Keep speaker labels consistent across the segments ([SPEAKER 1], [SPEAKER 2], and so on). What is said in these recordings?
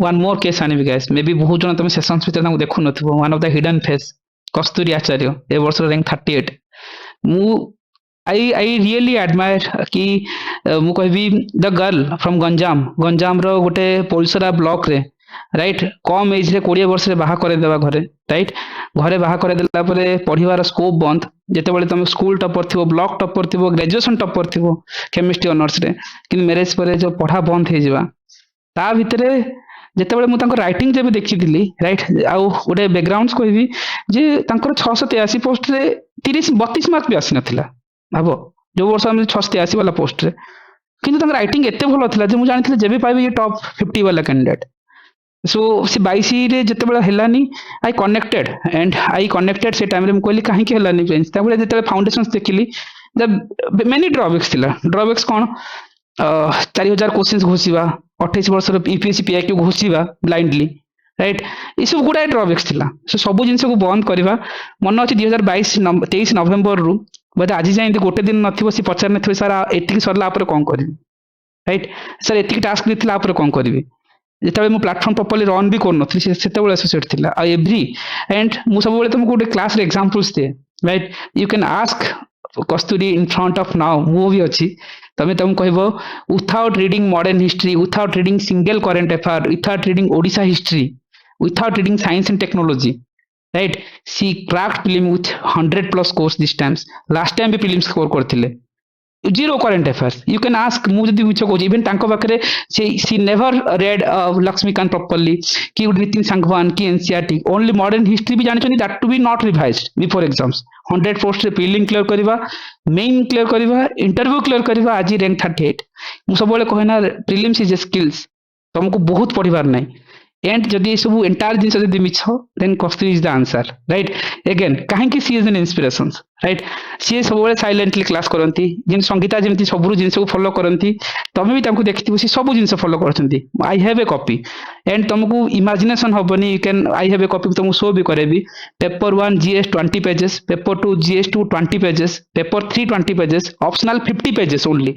[SPEAKER 1] One more case आनिबि guys may be बहुत जन तुम सेशंस भितर तांको देखु नथिबो one of the hidden face Kasturi Acharya ए वर्ष रैंक 38 मु आई रियली एडमायर कि मु कहबी the girl from Ganjam Ganjam रो गोटे पोलसरा ब्लॉक रे राइट कम एज रे 20 वर्ष रे बाहा करे देबा घरे राइट घरे बाहा करे देला परे पढ़िवार स्कोप बंद जेतेबेले तुम स्कूल टॉपर थिबो ब्लॉक टॉपर थिबो ग्रेजुएशन टॉपर थिबो केमिस्ट्री ऑनर्स रे कि मैरिज परे जो पढ़ा बंद हे जिवा ता भितरे ଯେତେବେଳେ ମୁଁ ତାଙ୍କ ରାଇଟିଂ ଯେବେ ଦେଖିଥିଲି ରାଇଟ୍ ଆଉ ଗୋଟେ ବ୍ୟାକଗ୍ରାଉଣ୍ଡ କହିବି ଯେ ତାଙ୍କର 683 ପୋଷ୍ଟରେ 32 ମାର୍କ ବି ଆସିନଥିଲା ଭାବ ଯୋଉ ବର୍ଷ ଆମେ 683 ବାଲା ପୋଷ୍ଟରେ କିନ୍ତୁ ତାଙ୍କ ରାଇଟିଂ ଏତେ ଭଲ ଥିଲା ଯେ ମୁଁ ଜାଣିଥିଲି ଯେବେ ପାଇବି ଇଏ ଟପ୍ 50 ବାଲା କ୍ୟାଣ୍ଡିଡେଟ୍ ସୋ ସେ 22 ରେ ଯେତେବେଳେ ହେଲାନି ଆଇ କନେକ୍ଟେଡ ସେ ଟାଇମରେ ମୁଁ କହିଲି କାହିଁକି ହେଲାନି ବେଞ୍ଚ ତାପରେ ଯେତେବେଳେ ଫାଉଣ୍ଡେସନ୍ସ ଦେଖିଲି ମେନି ଡ୍ରବେକ୍ସ ଥିଲା ଡ୍ରବେକ୍ସ କ'ଣ 4000 क्वेश्चन घोषिबा 28 वर्ष यूपीएससी पीआईक्यू घोषिबा ब्लाइंडली राइट ये सब गुड़ाए ड्रबैक्स थिला सो सब जिनस को बंद करवा मन अच्छे 2022 23 नवेम्बर रु बोधे आज जाए गोटे दिन नथिबो सी पचार नथिबो सर एतिक सरला आपरे कोन करबी राइट सर एतिक टास्क दिथिला आपरे कोन करबी जेतेबेले मु प्लेटफॉर्म प्रॉपर्ली रन भी कर नथि सेतेबेले एसोसिएट थिला आ एवरी एंड मु सब बेले तुमको गोटे क्लास रे एग्जांपल्स दे right you can ask Kasturi in front of now मु भी अछि तमे तुम कहबो without reading modern history without reading single current affair without reading Odisha history without reading science and technology right she cracked prelim with 100+ course this times last time भी prelim score करथिले zero current affairs you can ask मु जदी मिछ को even तांको पाखरे she never red Laxmikant properly कि नितिन संघवान की एनसीईआरटी ओनली मॉडर्न हिस्ट्री भी जानिछनी that to be not revised before exams 100 post रे प्रीलिम क्लियर करबा मेन क्लियर करबा इंटरव्यू क्लियर करबा आज रैंक 38 मु सब बेले कहना प्रीलिम्स इज ए स्किल्स तुमको बहुत पढ़िबार नै एंड जदि ये सब एंटायर जिनस जदि मिछ then Kasturi is the answer right again काहे कि she is an inspiration right सी सब बेले साइलेंटली क्लास करंती जिन संगीता जेमति सबरु जिनस को फॉलो करंती तमे भी तांको देखिथिबो सी सब जिनस फॉलो करछंती I have a copy and तुमको इमेजिनेशन होबनी you can I have a copy तुमको शो भी करेबी paper 1 GS 20 pages paper 2 GS 2 20 pages paper 3 20 pages optional 50 pages only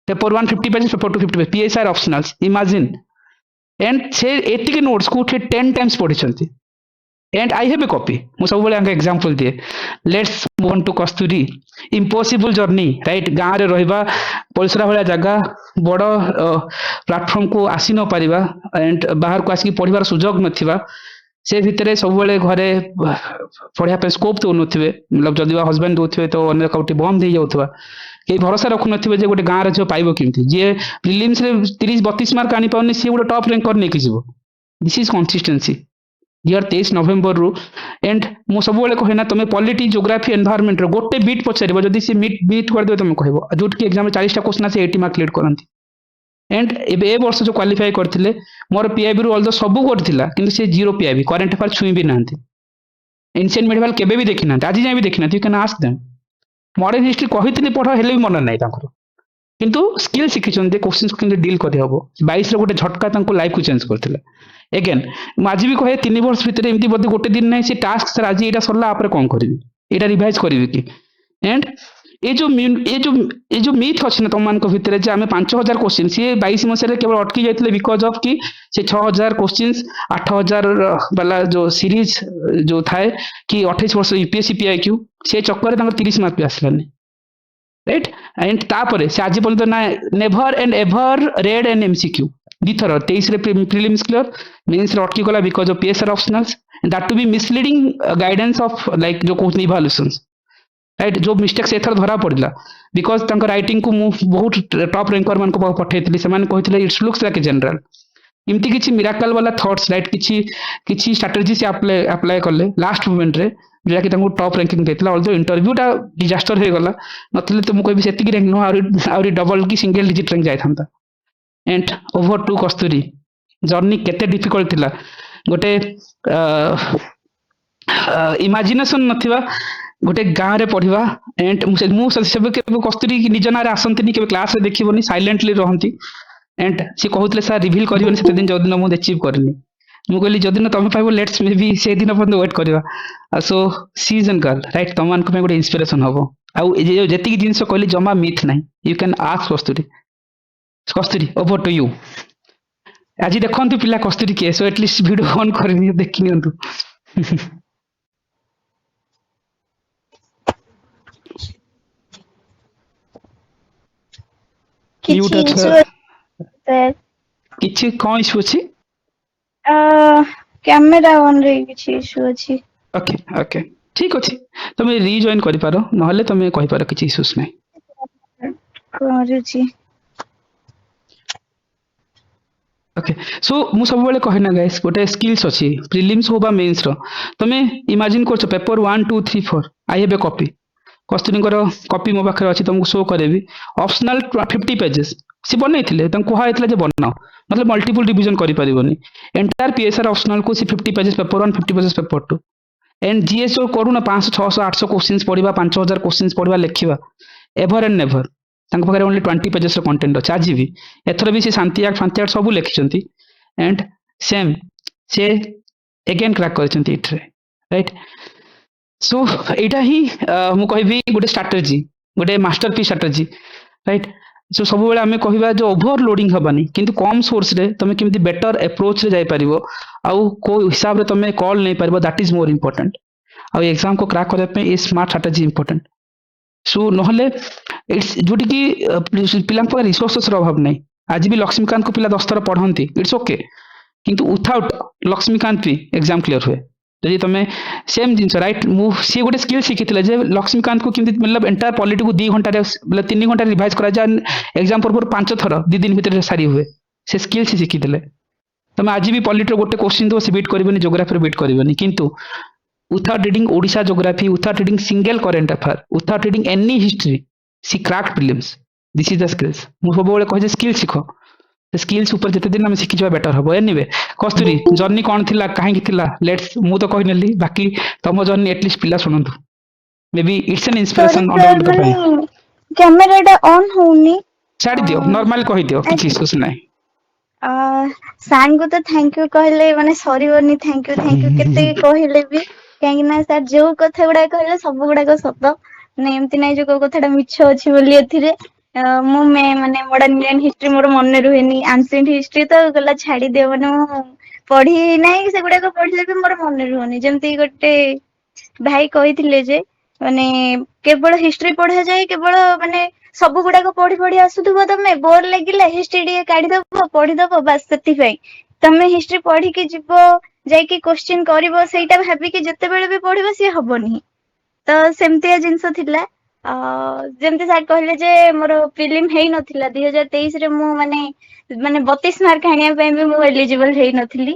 [SPEAKER 1] paper 1 50 pages paper 2 50 pages PSR optionals imagine and say ethic notes को 10 times पढ़ी and I have a copy मु सब बेले example दिए let's move on to Kasturi impossible journey right गाँव रे रहिबा परिसरा वाला जगह बड़ प्लेटफॉर्म को आसी न पारिबा एंड बाहर को आसी पढ़िबार सुजोग नथिबा से भितरे सब बेले घरे पढ़िया पे स्कोप तो नथिबे मतलब जदि हस्बैंड दोथिबे तो अन्य कौटी बंद हो जाउथबा के भरोसा रखु नथिबे जे गोटे गाँव रे जो पाइबो केमती जे प्रीलिम्स रे 30 32 मार्क आनी पाउनी से गोटे टॉप रैंक कर नै कि जीवो दिस इज कंसिस्टेंसी यार 23 नवेम्बर रु एंड मु सब बेले कहना तुम पॉलिटी ज्योग्राफी एनवायरनमेंट रो गोटे बीट पचारिबो जदि से बीट कर दे तुम कहबो जोट की एग्जाम में 40 टा क्वेश्चन से 80 मार्क क्लियर करंती एंड ए वर्ष जो क्वालिफाई करथिले मोर पीआईबी रु ऑल्दो सब करथिला किंतु से जीरो पीआईबी करंट अफेयर छुई भी नांती एंशिएंट मेडिवल केबे भी देखि नांती आज जाय भी देखि नांती you can ask them modern history कहितली पढ हेले भी मन नै तांकर किंतु स्किल शिखिछन जे क्वेश्चंस को डील करि हबो 22 रे गोटे झटका तांको लाइफ को चेंज करथिला अगेन आज भी कहे 3 वर्ष भीतर एमती बोधे गोटे दिन नहीं से टास्क सर आज एटा सरला आपरे कोन करिवि एटा रिवाइज करिवि कि एंड ये जो मीथ अच्छे ना तुम मान भितर जे आम 5000 क्वेश्चन सी 22 मसीह केवल अटकी जाते बिकज ऑफ कि से 6000 क्वेश्चन 8000 वाला जो सीरीज जो थाए कि 28 वर्ष यूपीएससी पीआईक्यू से चक्कर 30 मार्क भी आसलानी राइट एंड तापर से आज पर्यंत ना never and ever read and MCQ दिथर 23 प्रीलिम्स क्लियर मेंस रे अटकी गला because of PSR optionals that to be misleading guidance of like जो कहते इवैल्यूएशंस राइट जो मिस्टेक्स एथर धरा पड़ला बिकज तंक राइटिंग को मु बहुत टॉप रैंकर मान को पठेइतली से माने कहितले it's looks like a general इमती किछि मिराकल वाला थॉट्स राइट किछि स्ट्रेटजी से अप्लाई करले लास्ट मोमेंट रे जेला कि तंको टॉप रैंकिंग देतला ऑल्दो इंटरव्यू टा डिजास्टर हे गला नथिले तो मु कहबी सेतिकी रैंक नो आउरी डबल की सिंगल डिजिट रैंक जाय थांता and over to Kasturi journey केते डिफिकल्ट थिला गोटे इमेजिनेशन नथिबा गोटे गाँव रे पढ़िबा एंड कस्तूरी निज ना आसती के क्लास रे देखिबनी साइलेंटली रहंती एंड सी कहूतले सर रिवील करबनी से दिन जो दिन मु अचीव करनी मु कहली जो दिन तुम पाइबो लेट्स मे बी से दिन पर्यंत वेट करबा सो सीजन गर्ल राइट तुम मान को गोटे इंस्पिरेशन हबो आउ जेतिकी जिंस कहली जमा मिथ नाही you can ask Kasturi over to you ଆଜି ଦେଖନ୍ତୁ ପିଲା କସ୍ତୁରୀ କିଏ, ସୋ ଏଟଲିଷ୍ଟ ଭିଡିଓ ଅନ୍ କରିନି ଦେଖି ନିଅନ୍ତୁ।
[SPEAKER 2] କିଛି
[SPEAKER 1] ମ୍ୟୁଟ
[SPEAKER 2] ଇସୁ
[SPEAKER 1] ଅଛ,
[SPEAKER 2] ସାର୍?
[SPEAKER 1] କିଛି କଣ ଇସ୍ୟୁ ଅଛି?
[SPEAKER 2] କ୍ୟାମେରା ଅନ୍ ରେ କିଛି ଇସୁ ଅଛି।
[SPEAKER 1] ଓକେ ଓକେ ଠିକ ଅଛି, ତମେ ରିଜଏନ୍ କରିପାର, ନହେଲେ ତମେ କହିପାର, କିଛି ଇସ୍ୟୁସ୍ ନାହିଁ।
[SPEAKER 2] କରୁଛି।
[SPEAKER 1] ଓକେ ସୋ ମୁଁ ସବୁବେଳେ କହେ ନା ଗାଇସ୍, ଗୋଟେ ସ୍କିଲ୍ସ ଅଛି ପ୍ରିଲିମ୍ସ ହଉ ବା ମେନ୍ସ ର। ତମେ ଇମାଜିନ କରୁଛ paper 1 2 3 4, I have a copy, କସ୍ତୁରୀଙ୍କର କପି ମୋ ପାଖରେ ଅଛି, ତମକୁ ଶୋ କରିବି। ଅପସନାଲ 50 ପେଜେସ୍ ସେ ବନେଇଥିଲେ, ତାଙ୍କୁ କୁହାଯାଇଥିଲା ଯେ ବନାଅ, ନହେଲେ ମଲ୍ଟିପୁଲ ରିଭିଜନ କରିପାରିବନି। ଏଣ୍ଟାୟାର ପିଏସ୍ଆର ଅପସନାଲ କୁ ସେ 50 pages paper 1, 50 pages paper 2। And GS जो करूना 500 600 800 क्वेश्चंस पढ़ा, 5000 क्वेश्चंस पढ़ा लिखा, एभर एंड नेभर तांको पाखरे ओनली 20 पेजेस रो कंटेंट अछि। आज भी एथर भी से शांति आक्ट फांति आक्ट सब लिखिछंती, एंड सेम से अगेन क्रैक करछंती इथरे, राइट। सो एटा ही मु कहबी गोटे स्ट्रेटजी, गोटे मास्टरपीस स्ट्रेटजी, राइट। सो सब बेले आमे कहबा जो ओवरलोडिंग हबानी, किंतु कम सोर्स रे तमे केमति बेटर अप्रोच रे जाई परिबो, आउ को हिसाब रे तमे कॉल नै परिबो, दैट इज मोर इंपोर्टेंट। आउ एग्जाम को क्रैक करबा पे a smart strategy important. So नहले इट्स जोटी की पिला पर रिसोर्सेस रो अभाव नै। आज भी लक्ष्मीकांत को पिला 10 थर पढ़ंती, इट्स ओके, किंतु विथआउट लक्ष्मीकांत भी एग्जाम क्लियर हुए। जदि तमे सेम जिंस राइट, मु सी गोटे स्किल शिखिथिले जे लक्ष्मीकांत को केमति मतलब एंटायर पॉलिटी को 2 घंटा रे मतलब 3 घंटा रिवाइज करा जा, एग्जाम पर 5 थर 2 दिन भीतर सारी हुए, से स्किल से शिखिथिले। तमे आज भी पॉलिटी गोटे क्वेश्चन दो से बीट करबनी, ज्योग्राफी बीट करबनी, किंतु without reading Odisha geography, without reading single current affair, without reading any history, she cracked prelims. This is the skills. ମୁଁ ସବୁବେଳେ କହେ ଯେ ସ୍କିଲ୍ ଶିଖ, ସ୍କିଲ୍ସ ଉପରେ ଯେତେ ଦିନ ଆମେ ଶିଖିଯିବା ବେଟର ହବ। ଏନିୱେ କସ୍ତୁରୀ ଜର୍ଣ୍ଣି କଣ ଥିଲା, କାହିଁକି ଥିଲା, ଲେଟ୍ସ, ମୁଁ ତ କହିନେଲି, ବାକି ତମ ଜର୍ଣ୍ଣି ଏଟଲିଷ୍ଟ ପିଲା ଶୁଣନ୍ତୁ, maybe it's an
[SPEAKER 2] sorry
[SPEAKER 1] inspiration
[SPEAKER 2] sir,
[SPEAKER 1] ଅନ୍ୟମାନଙ୍କ
[SPEAKER 2] ମାନେ
[SPEAKER 1] ପାଇଁ।
[SPEAKER 2] କ୍ୟାମେରା ଟା ଅନ୍ ହଉନି।
[SPEAKER 1] ଛାଡି ଦିଅ, ନର୍ମାଲ କହିଦିଅ, କିଛି ଇସ୍ୟୁସ୍ ନାହିଁ।
[SPEAKER 2] ସାର୍ ଙ୍କୁ ତ ଥ୍ୟାଙ୍କ ୟୁ କହିଲେ ମାନେ ସରିବନି, ଥ୍ୟାଙ୍କ ୟୁ କେତେ କହିଲେ ବି, କାହିଁକି ନା ସାର୍ ଯୋଉ କଥା ଗୁଡାକ କହିଲେ ସବୁ ଗୁଡାକ ସତ, ମାନେ ଏମିତି ନାହିଁ ଯେ କୋଉ କଥାଟା ମିଛ ଅଛି ବୋଲି ଏଥିରେ। ମୁଁ ମାନେ ମଡର୍ନ ଇଣ୍ଡିଆନ ହିଷ୍ଟ୍ରି ମୋର ମନେ ରୁହେନି, ଆନ୍ସିଏଣ୍ଟ ହିଷ୍ଟ୍ରି ତ ଗଲା ଛାଡିଦିଅ, ମାନେ ମୁଁ ପଢି ନାହିଁ, ସେଗୁଡାକ ପଢିଲେ ବି ମୋର ମନେ ରୁହନି। ଯେମିତି ଗୋଟେ ଭାଇ କହିଥିଲେ ଯେ ମାନେ କେବଳ ହିଷ୍ଟ୍ରି ପଢାଯାଏ, କେବଳ ମାନେ ସବୁ ଗୁଡାକ ପଢି ପଢି ଆସୁଥିବ, ତମେ ବୋର ଲାଗିଲା ହିଷ୍ଟ୍ରି ଟିକେ କାଢିଦବ ପଢିଦବ, ବାସ୍ ସେତିପାଇଁ ତମେ ହିଷ୍ଟ୍ରି ପଢିକି ଯିବ, ଯାଇକି କୋଶ୍ଚିନ୍ କରିବ, ସେଇଟା ଭାବିକି ଯେତେବେଳେ ବି ପଢିବ ସିଏ ହବନି। ତ ସେମିତିଆ ଜିନିଷ ଥିଲା। ଯେମିତି ସାର୍ କହିଲେ ଯେ ମୋର ପ୍ରିଲିମ୍ ହେଇନଥିଲା 2023 ରେ, ମୁଁ ମାନେ 32 ମାର୍କ ଆଣିବା ପାଇଁ ବି ମୁଁ ଏଲିଜିବଲ ହେଇନଥିଲି।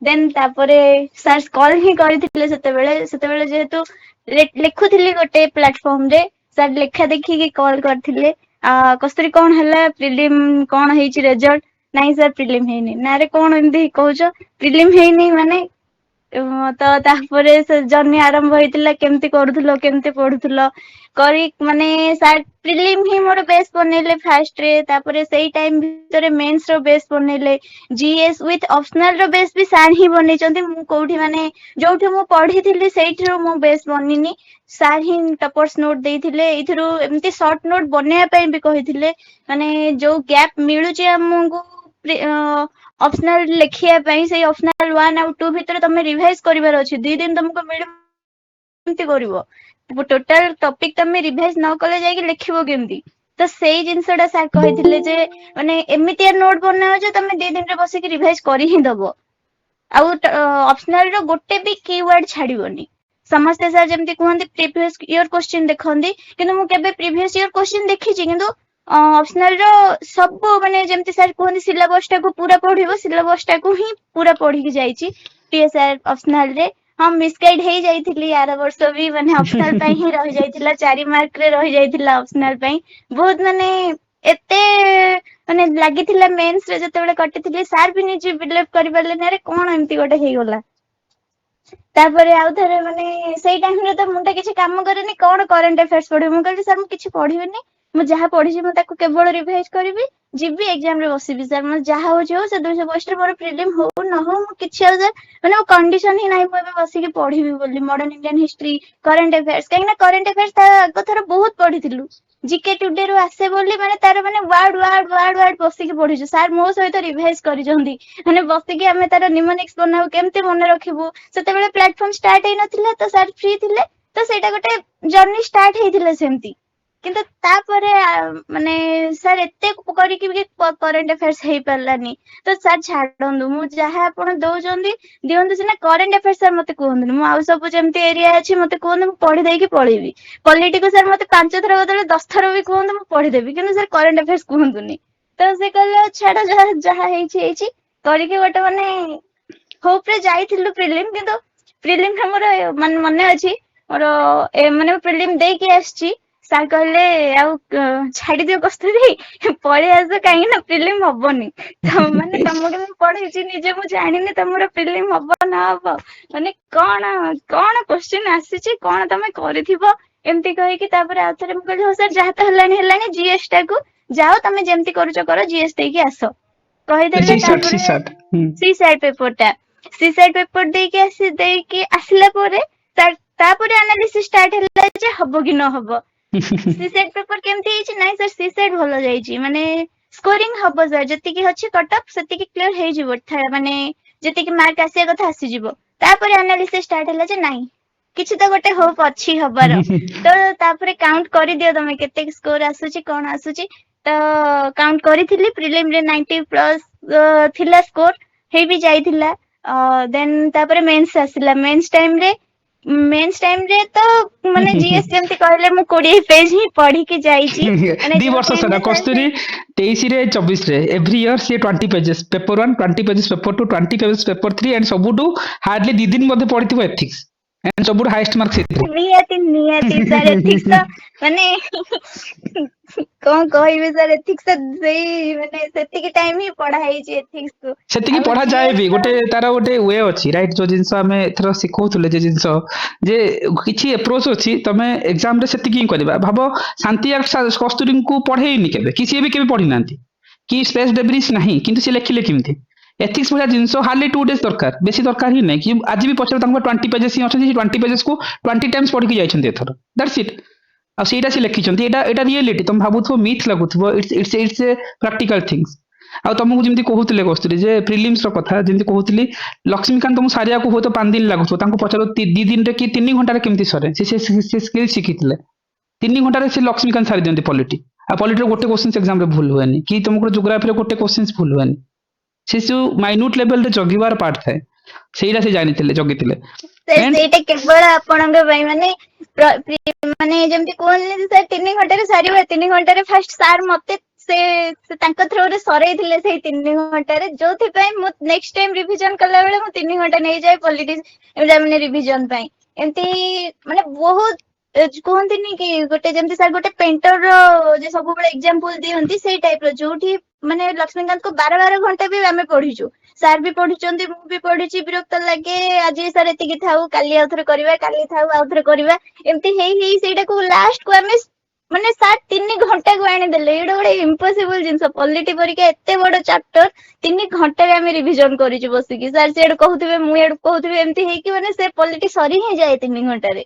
[SPEAKER 2] ଦେନ୍ ତାପରେ ସାର୍ କଲ୍ ହିଁ କରିଥିଲେ ସେତେବେଳେ ଯେହେତୁ ଲେଖୁଥିଲି ଗୋଟେ ପ୍ଲାଟଫର୍ମ ରେ, ସାର୍ ଲେଖା ଦେଖିକି କଲ୍ କରିଥିଲେ। କସ୍ତୁରୀ କଣ ହେଲା, ପ୍ରିଲିମ୍ କଣ ହେଇଛି ରେଜଲ୍ଟ? ନାଇଁ ସାର୍ ପ୍ରିଲିମ୍ ହେଇନି। ନାରେ କଣ ଏମିତି କହୁଛ, ପ୍ରିଲିମ୍ ହେଇନି ମାନେ? ତ ତାପରେ ସେ ଜର୍ଣ୍ଣି ଆରମ୍ଭ ହେଇଥିଲା, କେମିତି କରୁଥିଲ, କେମିତି ପଢୁଥିଲ କରି, ମାନେ ସାର୍ ପ୍ରିଲିମ୍ ହିଁ ମୋର ବେସ୍ ବନେଇଲେ ଫାର୍ଷ୍ଟରେ, ତାପରେ ସେଇ ଟାଇମ୍ ଭିତରେ ମେନ୍ସ ର ବେସ୍ ବନେଇଲେ, ଜିଏସ୍ ୱିଥ୍ ଅପସନାଲ ର ବେସ୍ ବି ସାର୍ ହିଁ ବନେଇଛନ୍ତି। ମୁଁ କୋଉଠି ମାନେ ଯୋଉଠି ମୁଁ ପଢିଥିଲି ସେଇଠିରୁ ମୁଁ ବେସ୍ ବନିନି, ସାର୍ ହିଁ ଟପର୍ସ ନୋଟ ଦେଇଥିଲେ। ଏଇଥିରୁ ଏମିତି ସର୍ଟ ନୋଟ ବନେଇବା ପାଇଁ ବି କହିଥିଲେ, ମାନେ ଯୋଉ ଗ୍ୟାପ୍ ମିଳୁଛି ଆମକୁ ଅପସନାଲ ଲେଖିବା ପାଇଁ, ସେଇ ଅପସନାଲ 1 ଆଉ 2 ଭିତରେ ତମେ ରିଭାଇଜ କରିବାର ଅଛି। 2 ଦିନ ତମକୁ ମିଳିବ, କେମିତି କରିବ? ଟୋଟାଲ ଟପିକ ତମେ ରିଭାଇଜ ନ କଲେ ଯାଇକି ଲେଖିବ କେମିତି? ତ ସେଇ ଜିନିଷ ଟା ସାର୍ କହିଥିଲେ ଯେ ମାନେ ଏମିତିଆ ନୋଟ ବନାଅ ଯେ ତମେ 2 ଦିନରେ ବସିକି ରିଭାଇଜ କରି ହିଁ ଦବ, ଆଉ ଅପସନାଲ ର ଗୋଟେ ବି କିୱାର୍ଡ ଛାଡିବନି। ସମସ୍ତେ ସାର୍ ଯେମିତି କୁହନ୍ତି ପ୍ରିଭିୟସ ଇୟର କ୍ୱେଶ୍ଚିନ୍ ଦେଖନ୍ତି, କିନ୍ତୁ ମୁଁ କେବେ ପ୍ରିଭିୟସ ଇୟର କ୍ୱେଶ୍ଚିନ୍ ଦେଖିଛି, କିନ୍ତୁ ଅପସନାଲ ର ସବୁ ମାନେ ଯେମିତି ସାର୍ କୁହନ୍ତି ସିଲାବସ ଟାକୁ ପୁରା ପଢିବ, ସିଲାବସ ଟାକୁ ହିଁ ପୁରା ପଢିକି ଯାଇଛି ଟିଏସଆର ଅପସନାଲ ରେ। ହଁ ମିସଗାଇଡ ହେଇଯାଇଥିଲି, ଆର ବର୍ଷ ବି ମାନେ ଅପସନାଲ ପାଇଁ ହିଁ ରହିଯାଇଥିଲା, 4 ମାର୍କ ରେ ରହିଯାଇଥିଲା ଅପସନାଲ ପାଇଁ। ବହୁତ ମାନେ ଏତେ ମାନେ ଲାଗିଥିଲା ମେନ୍ସ ରେ ଯେତେବେଳେ କଟିଥିଲି, ସାର୍ ବି ନିଜେ ବିଲିଭ କରିପାରିଲେନି, ଆରେ କଣ ଏମିତି ଗୋଟେ ହେଇଗଲା। ତାପରେ ଆଉ ଥରେ ମାନେ ସେଇ ଟାଇମରେ ତ ମୁଣ୍ଡ କିଛି କାମ କରେନି, କଣ କରେଣ୍ଟ ଆଫେୟାର୍ସ ପଢିବି? ମୁଁ କହିଲି ସାର୍ ମୁଁ କିଛି ପଢିବିନି, ମୁଁ ଯାହା ପଢିଛି ମୁଁ ତାକୁ କେବଳ ରିଭାଇଜ କରିବି, ଯିବି ଏକ୍ସାମ ରେ ବସିବି ସାର୍ ମୋର ଯାହା ହଉଛି ହଉ ସେ 200 ପୋଷ୍ଟରେ ମୋର ପ୍ରିଲିମ୍ ହଉ ନ ହଉ ମୁଁ କିଛି ଆଉ ସାର୍ ମାନେ ମୋ କଣ୍ଡିସନ ହିଁ ନାହିଁ ମୁଁ ଏବେ ବସିକି ପଢିବି ବୋଲି modern Indian history current affairs କାହିଁକି ନା କରେଣ୍ଟ ଆଫେୟାର୍ସ ତା ଆଗ ଥର ବହୁତ ପଢିଥିଲୁ ଜିକେ ଟୁଡେ ରୁ ଆସେ ବୋଲି ମାନେ ତାର ମାନେ ୱାର୍ଡ ବସିକି ପଢିଛୁ ସାର୍ ମୋ ସହିତ ରିଭାଇଜ କରିଛନ୍ତି ମାନେ ବସିକି ଆମେ ତାର ନିମୋନିକ୍ସ ବନାଉ କେମିତି ମନେ ରଖିବୁ ସେତେବେଳେ ପ୍ଲାଟଫର୍ମ ଷ୍ଟାର୍ଟ ହେଇନଥିଲା ତ ସାର୍ ଫ୍ରି ଥିଲେ ତ ସେଇଟା ଗୋଟେ ଜର୍ଣ୍ଣି ଷ୍ଟାର୍ଟ ହେଇଥିଲା ସେମିତି କିନ୍ତୁ ତାପରେ ମାନେ ସାର୍ ଏତେ କରିକି ବି କରେଣ୍ଟ ଆଫେୟାର୍ସ ହେଇପାରିଲାନି ତ ସାର୍ ଛାଡନ୍ତୁ ମୁଁ ଯାହା ଆପଣ ଦଉଛନ୍ତି ଦିଅନ୍ତୁ ସିନା କରେଣ୍ଟ ଆଫେୟାର୍ସ ସାର୍ ମତେ କୁହନ୍ତୁନି ମୁଁ ଆଉ ସବୁ ଯେମିତି ଏରିଆ ଅଛି ମତେ କୁହନ୍ତୁ ମୁଁ ପଢି ଦେଇକି ପଳେଇବି ପଲିଟିକୁ ସାର୍ ମତେ 5 ଥର ବଦଳେ 10 ଥର ବି କୁହନ୍ତୁ ମୁଁ ପଢିଦେବି କିନ୍ତୁ ସାର୍ କରେଣ୍ଟ ଆଫେୟାର୍ସ କୁହନ୍ତୁନି ତ ସେ କହିଲେ ଛାଡ ଯାହା ହେଇଛି ହେଇଛି କରିକି ଗୋଟେ ମାନେ ହୋପ ରେ ଯାଇଥିଲୁ ପ୍ରିଲିମ୍ କିନ୍ତୁ ପ୍ରିଲିମ୍ ଟା ମୋର ମାନେ ମନେ ଅଛି ମୋର ମାନେ ପ୍ରିଲିମ୍ ଦେଇକି ଆସିଛି ସାର୍ କହିଲେ ଆଉ ଛାଡିଦିଅ କସ୍ତୁରୀ ପଳେଇ ଆସ କାହିଁକି ନା ପ୍ରିଲିମ୍ ହବନି ମାନେ ତମକୁ ମୁଁ ପଢେଇଛି ନିଜେ ମୁଁ ଜାଣିନି ତମର ପ୍ରିଲିମ୍ ହବ ନା ହବ ମାନେ କଣ କଣ କୋଶ୍ଚିନ୍ ଆସିଛି କଣ ତମେ କରିଥିବ ଏମିତି କହିକି ତାପରେ ଆଉ ଥରେ ମୁଁ କହିଲି ହଉ ସାର୍ ଯାହା ତ ହେଲାଣି ଜିଏସ୍ ଟାକୁ ଯାଅ ତମେ ଯେମିତି କରୁଛ କର ଜିଏସ୍ ଦେଇକି ଆସ କହିଦେଲେ ତାପରେ ସି ସାଇଡ ପେପର ଟା ସି ସାଇଡ ପେପର ଦେଇକି ଆସିଲା ପରେ ତାପରେ ଆନାଲିସିସ୍ ଷ୍ଟାର୍ଟ ହେଲା ଯେ ହବ କି ନହବ ସି ସାଇଡ ପେପର କେମିତି ହେଇଛି ନାଇଁ ସାର୍ ସି ସାଇଡ ଭଲ ଯାଇଛି ମାନେ ସ୍କୋରିଂ ହବ ସାର୍ ଯେତିକି ଅଛି କଟଅଫ୍ ସେତିକି କ୍ଲିୟର ହେଇଯିବ ମାନେ ଯେତିକି ମାର୍କ ଆସିବା କଥା ଆସିଯିବ ତାପରେ ଆନାଲିସିସ୍ ଷ୍ଟାର୍ଟ ହେଲା ଯେ ନାଇଁ କିଛି ତ ଗୋଟେ ହୋପ ଅଛି ହବାର ତ ତାପରେ କାଉଣ୍ଟ କରିଦିଅ ତମେ କେତେ ସ୍କୋର ଆସୁଛି କଣ ଆସୁଛି ତ କାଉଣ୍ଟ କରିଥିଲି ପ୍ରିଲିମ୍ ରେ 90+ ଥିଲା ସ୍କୋର ହେଇ ବି ଯାଇଥିଲା ଦେନ୍ ତାପରେ ମେନ୍ସ ଆସିଲା ମେନ୍ସ ଟାଇମ ରେ ତ ମାନେ ଜିଏସ୍ ଯେମିତି କହିଲେ ମୁଁ 20 ପେଜ ହିଁ ପଢିକି ଯାଇଛି ମାନେ
[SPEAKER 1] ଦି
[SPEAKER 2] ଯୋଉ
[SPEAKER 1] ବର୍ଷ
[SPEAKER 2] ଟାଇମ
[SPEAKER 1] ସାରା
[SPEAKER 2] ରେ
[SPEAKER 1] କସ୍ତୁରୀ 23 ରେ 24 ରେ ଏଭ୍ରି ଇୟର ସିଏ 20 pages paper 1 20 pages paper 2 20 pages paper 3 and ସବୁଠୁ ହାର୍डଲି 2 ଦିନ ମଧ୍ୟ ପଢିଥିବ ଏଥିକ୍ସ ଏଣ୍ଡ ସବୁଠୁ ହାଇଏଷ୍ଟ ମାର୍କ ସେଇଥିରେ
[SPEAKER 2] ନିହାତି ସାର୍ ଏଥିକ୍ସ ତ ମାନେ କଣ କହିବି ସାର୍ ଏଥିକ୍ସ ସେଇ ମାନେ ସେତିକି ଟାଇମ ହିଁ ପଢା ହେଇଛି ଏଥିକ୍ସ କୁ
[SPEAKER 1] ସେତିକି
[SPEAKER 2] ଆଉ
[SPEAKER 1] ପଢାଯାଏ ବି
[SPEAKER 2] ଜିଏସ୍ ତ
[SPEAKER 1] ଗୋଟେ ତାର ଗୋଟେ ୱେ ଅଛି ରାଇଟ୍ ଯୋଉ ଜିନିଷ ଆମେ ଏଥର ଶିଖଉଥିଲେ ଯେ ଜିନିଷ ଯେ କିଛି ଏପ୍ରୋଚ ଅଛି ତମେ ଏକ୍ସାମ ରେ ସେତିକି ହିଁ କରିବା ଭାବ ଶାନ୍ତି କସ୍ତୁରୀଙ୍କୁ ପଢେଇନି କେବେ କି ସିଏ ବି କେବେ ପଢିନାହାନ୍ତି କି ସ୍ପେସ୍ ଡେବ୍ରିଜ ନାହିଁ କିନ୍ତୁ ସେ ଲେଖିଲେ କେମିତି ଏଥିକ୍ସ ଭଳିଆ ଜିନିଷ ହାର୍ଡଲି 2 days ଦରକାର ବେଶୀ ଦରକାର ହିଁ ନାହିଁ କି ଆଜି ବି ପଛରେ ତାଙ୍କ 20 ପେजेस ହିଁ ଅଛନ୍ତି 20 ପେजेस କୁ 20 ଟାଇମ୍ସ ପଢିକି ଯାଇଛନ୍ତି ଏଥର ଦ୍ୟାଟ୍ସ ଇଟ୍ ଆଉ ସେଇଟା ସେ ଲେଖିଛନ୍ତି ଏଇଟା ରିଏଲିଟି ତମେ ଭାବୁଥିବ ମିଥ୍ ଲାଗୁଥିବ ଇଟ୍ସ ଏ ପ୍ରାକ୍ଟିକାଲ ଥିଙ୍ଗସ ଆଉ ତମକୁ ଯେମିତି କହୁଥିଲେ କସ୍ତୁରୀ ଯେ ପ୍ରିଲିମ୍ସ ର କଥା ଯେମିତି କହୁଥିଲି ଲକ୍ଷ୍ମୀକାନ୍ତ ତମକୁ ସାରିବାକୁ ହୁଏତ 5 ଦିନ ଲାଗୁଥିବ ତାଙ୍କୁ ପଚାର 2 ଦିନରେ କି 3 ଘଣ୍ଟାରେ କେମିତି ସରେ ସେ ସ୍କିଲ୍ ଶିଖିଥିଲେ 3 ଘଣ୍ଟାରେ ସେ ଲକ୍ଷ୍ମୀକାନ୍ତ ସାରି ଦିଅନ୍ତି ପଲିଟି ଆଉ ପଲିଟିର ଗୋଟେ କ୍ୱେଶ୍ଚିନ୍ ଏକ୍ସାମ ରେ ଭୁଲ ହୁଏନି କି ତମକୁ ଜିଓଗ୍ରାଫିରେ ଗୋଟେ କ୍ୱେଶ୍ଚିନ୍ ଭୁଲ ହୁଏନି ସେ ଯୋଉ ମାଇନ୍ୟୁଟ ଲେଭେଲରେ ଜଗିବାର ପାର୍ଟ ଥାଏ ସେଇଟା ସେ ଜାଣିଥିଲେ ଜଗିଥିଲେ ଏଣ୍ଡ
[SPEAKER 2] ସେଇଟା କେବଳ ଆପଣଙ୍କ ପାଇଁ ମାନେ ଯେମିତି କୁହନ୍ତି ସାର୍ 3 ଘଣ୍ଟାରେ ସାରିବ 3 ଘଣ୍ଟାରେ ଫାଷ୍ଟ ସାର୍ ମତେ ସେ ତାଙ୍କ ଥ୍ରୋରେ ସରେଇଥିଲେ ସେଇ 3 ଘଣ୍ଟାରେ ଯୋଉଥିପାଇଁ ମୁଁ ନେକ୍ସଟ ଟାଇମ ରିଭିଜନ କଲା ବେଳେ ମୁଁ 3 ଘଣ୍ଟା ନେଇଯାଏ ପଲିଟିକ୍ସ ମାନେ ରିଭିଜନ ପାଇଁ ଏମିତି ମାନେ ବହୁତ କୁହନ୍ତିନି କି ଗୋଟେ ଯେମିତି ସାର୍ ଗୋଟେ ପେଣ୍ଟର ଯେ ସବୁବେଳେ ଏକ୍ସାମ୍ପଲ ଦିଅନ୍ତି ସେଇ ଟାଇପ ର ଯୋଉଠି ମାନେ ଲକ୍ଷ୍ମୀକାନ୍ତକୁ 12 ଘଣ୍ଟା ବି ଆମେ ପଢିଛୁ ସାର୍ ବି ପଢିଛନ୍ତି ମୁଁ ବି ପଢିଛି ବିରକ୍ତ ଲାଗେ ଆଜି ସାର୍ ଏତିକି ଥାଉ କାଲି ଆଉଥରେ କରିବା କାଲି ଥାଉ ଆଉଥରେ କରିବା ଏମିତି ହେଇ ସେଇଟାକୁ ଲାଷ୍ଟ କୁ ଆମେ ମାନେ ସାର୍ 3 ଘଣ୍ଟାକୁ ଆଣିଦେଲେ ଏଇଟା ଗୋଟେ ଇମ୍ପସିବୁଲ ଜିନିଷ ପଲିଟି ପରୀକ୍ଷା ଏତେ ବଡ ଚାପ୍ଟର 3 ଘଣ୍ଟାରେ ଆମେ ରିଭିଜନ କରିଛୁ ବସିକି ସାର୍ ସିଆଡୁ କହୁଥିବେ ମୁଁ ଇଆଡୁ କହୁଥିବି ଏମିତି ହେଇକି ମାନେ ସେ ପଲିଟି ସରି ହିଁ ଯାଏ 3 ଘଣ୍ଟାରେ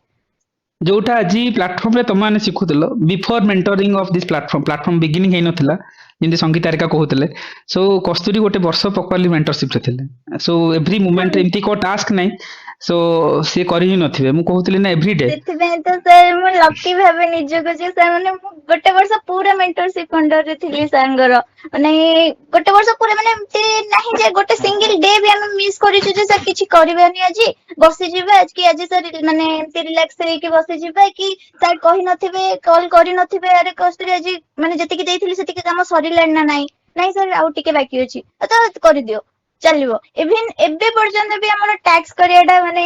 [SPEAKER 1] ଯୋଉଟା ଆଜି ପ୍ଲାଟଫର୍ମରେ ତମମାନେ ଶିଖୁଥିଲ before mentoring of this platform beginning ହେଇନଥିଲା ଯେମିତି ସଙ୍ଗୀତ ହାରିକା କହୁଥିଲେ ସୋ କସ୍ତୁରୀ ଗୋଟେ ବର୍ଷ ପ୍ରପରଲି ମେଣ୍ଟରସିପ ରେ ଥିଲେ ସୋ ଏଭ୍ରି ମୁଭମେଣ୍ଟ ଏମିତି କୋଉ ଟାସ୍କ ନାହିଁ ସୋ ସିଏ କରି ହିଁ ନଥିବେ ମୁଁ କହୁଥିଲି ନା ଏଭ୍ରି ଡେ
[SPEAKER 2] ସେଥିପାଇଁ ତ ସାର୍ ମୁଁ ଲକି ଭାବେ ନିଜକୁ ଯେ ସାର୍ ମାନେ ମୁଁ ଗୋଟେ ବର୍ଷ ପୁରା ମେଣ୍ଟରସିପ ଅଣ୍ଡରରେ ଥିଲି ସାରଙ୍କର ମାନେ ଗୋଟେ ବର୍ଷ ପୁରା ମାନେ ଏମତି ନାହିଁ ଯେ ଗୋଟେ ସିଙ୍ଗଲ ଡେ ବି ଆମେ ମିସ୍ କରିଛୁ ଯେ ସାର୍ କିଛି କରିବାନି ଆଜି ବସିଯିବା କି ଆଜି ସାର୍ ମାନେ ଏମତି ରିଲାକ୍ସ ହେଇକି ବସିଯିବା କି ସାର୍ କହିନଥିବେ କଲ୍ କରିନଥିବେ ଆରେ କସ୍ତୁରୀ ଆଜି ମାନେ ଯେତିକି ଦେଇଥିଲି ସେତିକି କାମ ସରିଲାଣି ନା ନାଇଁ ନାଇଁ ସାର୍ ଆଉ ଟିକେ ବାକି ଅଛି ତ କରିଦିଅ ଚାଲିବ ଇଭିନ୍ ଏବେ ପର୍ଯ୍ୟନ୍ତ ବି ଆମର ଟାକ୍ସ କରିବା ଟା ମାନେ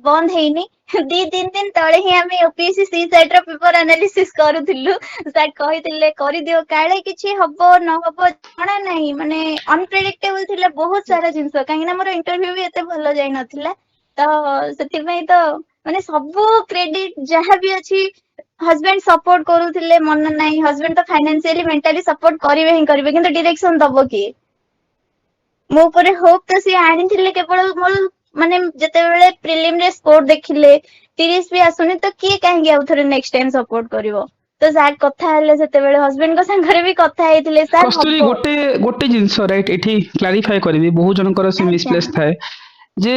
[SPEAKER 2] ବନ୍ଦ ହେଇନି 2-3 ଦିନ ତଳେ ହିଁ ଆମେ ୟୁପିଏସସି ସି ସାଇଟ୍ ର ପେପର ଆନାଲିସିସ୍ କରୁଥିଲୁ ସାର୍ କହିଥିଲେ କରିଦିଅ କାଳେ କିଛି ହବ ନହବ ଜଣା ନାହିଁ ମାନେ ଅନପ୍ରେଡିକ୍ଟେବଲ ଥିଲା ବହୁତ ସାରା ଜିନିଷ କାହିଁକି ନା ମୋର ଇଣ୍ଟରଭ୍ୟୁ ବି ଏତେ ଭଲ ଯାଇ ନଥିଲା ତ ସେଥିପାଇଁ ତ ମାନେ ସବୁ କ୍ରେଡିଟ ଯାହା ବି ଅଛି हस्बैंड सपोर्ट करूथिले मन नाही हस्बैंड तो फाइनेंशियली मेंटली सपोर्ट करिवे ही करिवे किंतु डायरेक्शन दबो की मो ऊपर होप तो सी आनिथिले केवल मोर माने जेतेबेले प्रिलिम रे स्कोर देखिले 30 भी आसुनी तो किए काहे आउ थरे नेक्स्ट टाइम सपोर्ट करिवो तो सर कथा हेले सेतेबेले हस्बैंड को संगरे भी कथा हेतिले सर
[SPEAKER 1] कस्तूरी
[SPEAKER 2] हबो
[SPEAKER 1] गोटे गोटे जिंस राइट एठी क्लारिफाई करबी बहुत जनकर से
[SPEAKER 2] अच्छा
[SPEAKER 1] मिसप्लेस थाए जे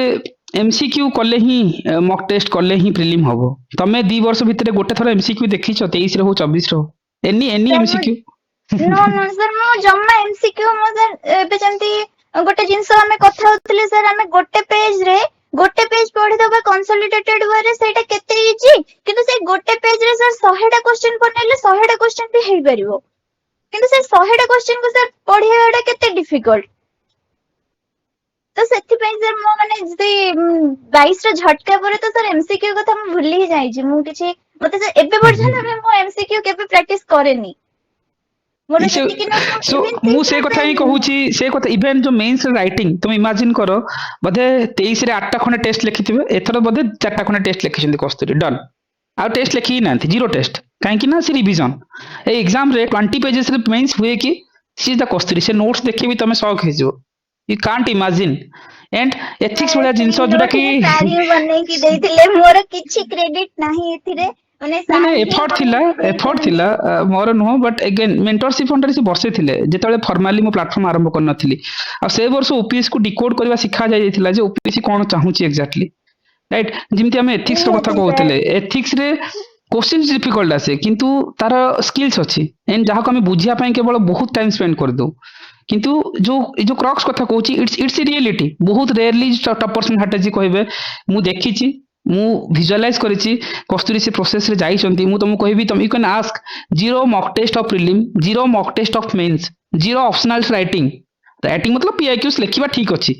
[SPEAKER 1] एमसीक्यू कले ही मॉक टेस्ट कले ही प्रिलिम हबो तमे 2 वर्ष भितरे गोटे थर एमसीक्यू देखिछ 23 रे हो 24 रे हो any
[SPEAKER 2] sir
[SPEAKER 1] MCQ
[SPEAKER 2] no no sir मो जम्मा एमसीक्यू मो सर एबे जंती गोटे जिंस हमें कथा होतले सर हमें गोटे पेज पढी दबा कंसोलिडेटेड वे रे सेटा केते इजी किंतु से गोटे पेज रे सर 100 टा क्वेश्चन पढनेले 100 टा क्वेश्चन भी हेइ परिबो किंतु से 100 टा क्वेश्चन को सर पढियाडा केते डिफिकल्ट तो सेथि पई सर मो माने जदी 22 रो झटका परे तो सर एमसीक्यू कथा मु भूली ही जाई छी मु किछि मते सर एबे पर्यंत मो एमसीक्यू केबे प्रैक्टिस करेनी मोर जति कि
[SPEAKER 1] सो मु से कथा ही कहूची से कथा इवन जो मेंस राइटिंग तुम इमेजिन करो बधे 23 रे 8टा खने टेस्ट लिखिथिबे एथरो बधे 4टा खने test लिखिछन्ती Kasturi done a test लिखि नांती जीरो टेस्ट काहे कि ना से रिवीजन ए एग्जाम रे 20 पेजेस रे मेंस हुए कि सी द कस्तूरी से नोट्स देखि भी तमे शॉक हे जो you can't imagine and ethics वाला जिंस जोटा कि
[SPEAKER 2] सारी बनै कि देथिले मोर किछि क्रेडिट नाही एथिरे माने
[SPEAKER 1] नहीं एफर्ट थिला मोर नुह बट अगेन मेंटरशिप अंडर से वर्षे थिले जेतले फॉर्मली मो प्लेटफॉर्म आरंभ कर नथिली आ से वर्ष ओपीएस को डिकोड करबा सिखा जाय थिला जे ओपीएस कोन चाहूची एग्जैक्टली राइट जिमती हम एथिक्स रो कथा कहउतले एथिक्स रे क्वेश्चंस डिफिकल्ट आसे किंतु तार स्किल्स अछि एंड जहा को हम बुझिया पई केवल बहुत टाइम स्पेंड कर दो किंतु जो क्रक्स कथा कहउची इट्स रियलिटी बहुत रेयरली टॉप पर्सन हाटेजी कहबे मु देखिची मु विजुअलाइज करिछि कस्तूरी से प्रोसेस रे जाई छंती मु तुमको कहबी तुम you can ask zero mock test of prelim zero mock test of mains zero optional writing मतलब पीआईक्यूस लिखिबा ठीक अछि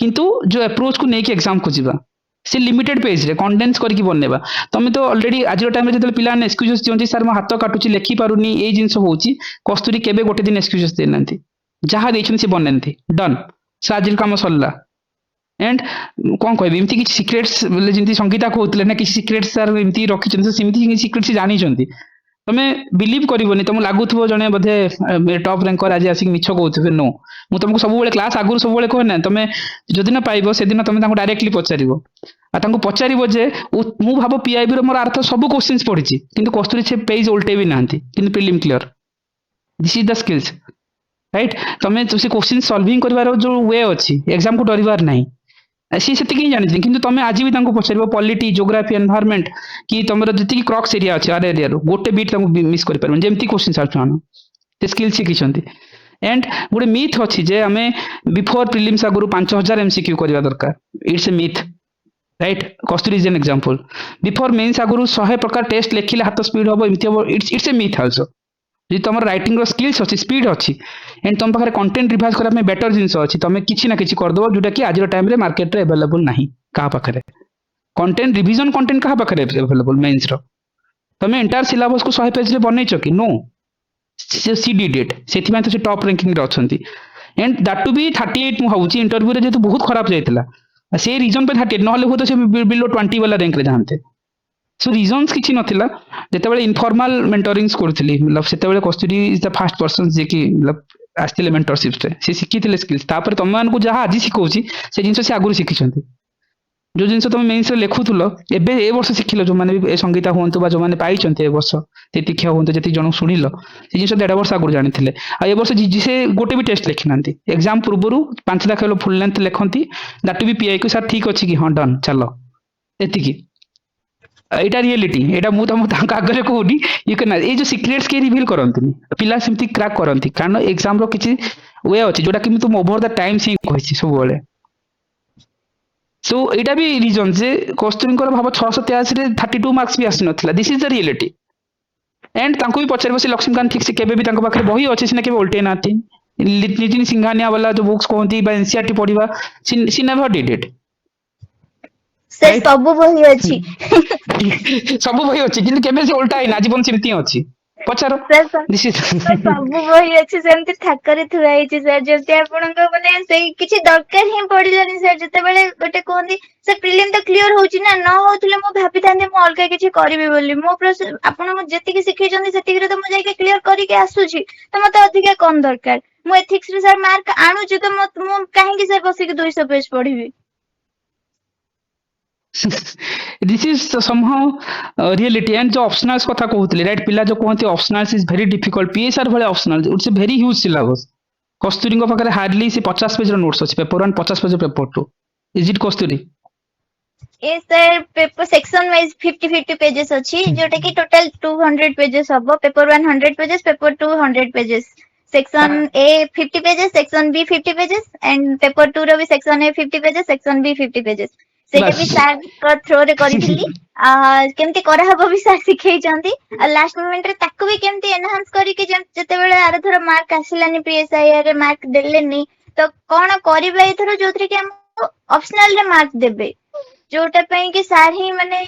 [SPEAKER 1] किंतु जो अप्रोच को नेकी एग्जाम को जीवा से लिमिटेड पेज रे कंडेंस करके बनेबा तमे तो ऑलरेडी आज टाइम रे जतले पिला ने एक्सक्यूजेस दियंती सर मो हाथ काटुची लिखि पारुनी ए जिंस होउची कस्तूरी केबे गोटे दिन एक्सक्यूजेस देनंती जहा देछन से बननती डन साजिल काम सरला एंड कौन कहबी एमती किछि सीक्रेट्स बोले जिंती संगीता कहउतले ना किछि सीक्रेट्स सर एमती रखिछन सेमती सीक्रेट्स जानि छंती तमे बिलीव करिवोनी तुम लागुथबो जने बधे टॉप रैंकर आज आसी मिछ कहउथबे नो मु तुमको सब बेले क्लास आगुर सब बेले कहना तमे जदि ना पाइबो से दिन तमे तांको डायरेक्टली पचारिबो आ तांको पचारिबो जे मु भाबो पीआईबी रो मोर अर्थ सब क्वेश्चंस पढिछि किंतु कस्तूरी से पेज उल्टे भी नांती किंतु prelim clear this is the skills right तमे से क्वेश्चन सॉल्विंग करबार जो वे अछि एग्जाम को डरिवार नाही सी से जानी कि तुम आज भी पचार पॉलिटी जोग्राफी एनवायरमेंट कि तुम जी क्रक्स एरिया अच्छे आर एरिया गोटे बीट मिस कर जमी क्वेश्चन सारे स्किल शिखी एंड गोटे मिथ अच्छी जे आम बिफोर प्रिलिम्स आगु 5000 एमसीक्यू करवा दरकार it's a myth right Kasturi is an example before mains आगु 100 प्रकार टेस्ट लिखिले हाथ स्पीड हम इमती इट्स ए मिथ आल्सो जी तुम राइटिंग रो स्किल्स अच्छी स्पीड अच्छी एंड तुम पाखे कंटेंट रिवाइज करने बेटर जिनस अच्छी तुम किसी ना किसी करदे जोटा कि आज टाइम रे मार्केट रे अवेलेबल नहीं क्या पाखे कंटेंट रिविजन कंटेंट क्या पाखे अवेलेबल मेंस रो तुम एंटायर सिलेबस को 100 पेज रे बनैछ कि नो सी डिड इट सेथिबा तो से टॉप रैंकिंग रे अछंती एंड दैट टू बी 38 मु भाबुची इंटरव्यू रे जेतु बहुत खराब जायतिला से रीजन पे 38 नहले हो तो से बिलो 20 वाला रैंक रे जानते सो रीजन्स किछि नथिला जेतेबेले इनफॉर्मल मेंटरिंग्स करथिली मतलब सेतेबेले कस्तूरी इज द फर्स्ट पर्सन जे कि मतलब आस्थिले मेंटरशिप रे से शिखिथिले स्किल्स तापर तम मान को जहा आज शिखौची से जिंस से आगुर शिखिछंती जो जिंस तुम मेंस रे लेखुथुलो एबे ए वर्ष शिखिलो जो माने भी संगीता होंतु बा जो माने पाइछंती ए वर्ष तितिख्या होंतु जति जण सुनिलो से जिंस 1.5 वर्ष आगुर जानिथिले आ ए वर्ष जी से गोटे भी टेस्ट लिखिनांती एग्जाम पूर्वरु 5 लाख फुल लेंथ लेखंती दैट बी पीआई को सर ठीक अछि कि हां डन चलो एतिकी एटा रियलिटी एटा मु तुम आगे कहूनी यू कैन ये जो सीक्रेट्स के रिवील करंतनी पिला सिमती क्रैक करंती कारण एग्जाम रो किछि वे अछि जोटा कि तुम ओवर द टाइम से कहिछि सब बेले सो एटा भी रीजन जे कस्तूरी को भाव 683 रे 32 मार्क्स भी आसी नथिला this is the reality and तांको भी पचार बसी लक्ष्मीकांत ठीक से केबे भी तांको पाखरे बही अछि सिना केबे उल्टे नाथि नितिन सिंघानिया वाला जो बुक्स कहंती बा एनसीईआरटी पढिबा सी नेवर डिड इट
[SPEAKER 2] से सब बही अछि
[SPEAKER 1] सब बही अछि किंतु केबे से उल्टा आइना जीवन सिमती अछि ପଚାର
[SPEAKER 2] ସାର୍
[SPEAKER 1] ଦିସ୍ ଇଜ
[SPEAKER 2] ତ ସବୁ ବହି ଅଛି ସେମିତି ଥାକରେ ଥୁଆ ହେଇଛି ସାର୍, ଯେମିତି ଆପଣଙ୍କ ମାନେ ସେଇ କିଛି ଦରକାର ହିଁ ପଡିଲାନି ସାର୍। ଯେତେବେଳେ ଗୋଟେ କୁହନ୍ତି ସାର୍ ପ୍ରିଲିମ୍ ତ କ୍ଲିୟର ହଉଛି ନା, ନ ହଉଥିଲେ ମୁଁ ଭାବିଥାନ୍ତି ମୁଁ ଅଲଗା କିଛି କରିବି ବୋଲି। ମୋ ଆପଣ ଯେତିକି ଶିଖେଇଛନ୍ତି ସେତିକିରେ ତ ମୁଁ ଯାଇକି କ୍ଲିୟର କରିକି ଆସୁଛି, ତ ମତେ ଅଧିକା କଣ ଦରକାର। ମୁଁ ଏଥିକ୍ସ ରେ ସାର୍ ମାର୍କ ଆଣୁଛି ତ ମୁଁ କାହିଁକି ସାର୍ ବସିକି 200 ପେଜ ପଢିବି।
[SPEAKER 1] this is somehow reality and जो optionals କଥା କହୁଥିଲି right, ପିଲା जो କୁହନ୍ତି optionals is very difficult, PSR ଭଳିଆ optional it's a very huge syllabus। କସ୍ତୁରୀଙ୍କ ପାଖରେ ହାର୍ଡଲି ସେ 50 ପେଜ ର ନୋଟ୍ସ ଅଛି, paper 1 50 page paper 2। Is it Kasturi?
[SPEAKER 2] ଏ sir paper section wise 50-50 pages ଅଛି, ଯୋଉଟା କି ଟୋଟାଲ 200 पेजेस ହବ। Paper 1 100 pages, paper 2 100 pages. Section A 50 pages, section B 50 pages and paper 2 रो भी section A 50 pages, section B 50 pages. ସେଇଟା
[SPEAKER 1] ବାସ୍।
[SPEAKER 2] ବି ସାର୍ ଥ୍ରୋ ରେ କରିଥିଲି। କେମିତି କରାହବ ବି ସାର୍ ଶିଖେଇଛନ୍ତି। ଆଉ ଲାଷ୍ଟ ମୋମେଣ୍ଟ ରେ ତାକୁ ବି କେମିତି ଏନହାନ୍ସ କରିକି ଯେତେବେଳେ ଆରଥର ମାର୍କ ଆସିଲାନି PSIR ରେ ମାର୍କ ଦେଲେନି, ତ କଣ କରିବା ଏଥର ଯୋଉଥିରେ କି ଆମକୁ ଅପସନାଲ ରେ ମାର୍କ ଦେବେ, ଯୋଉଟା ପାଇଁ କି ସାର୍ ହିଁ ମାନେ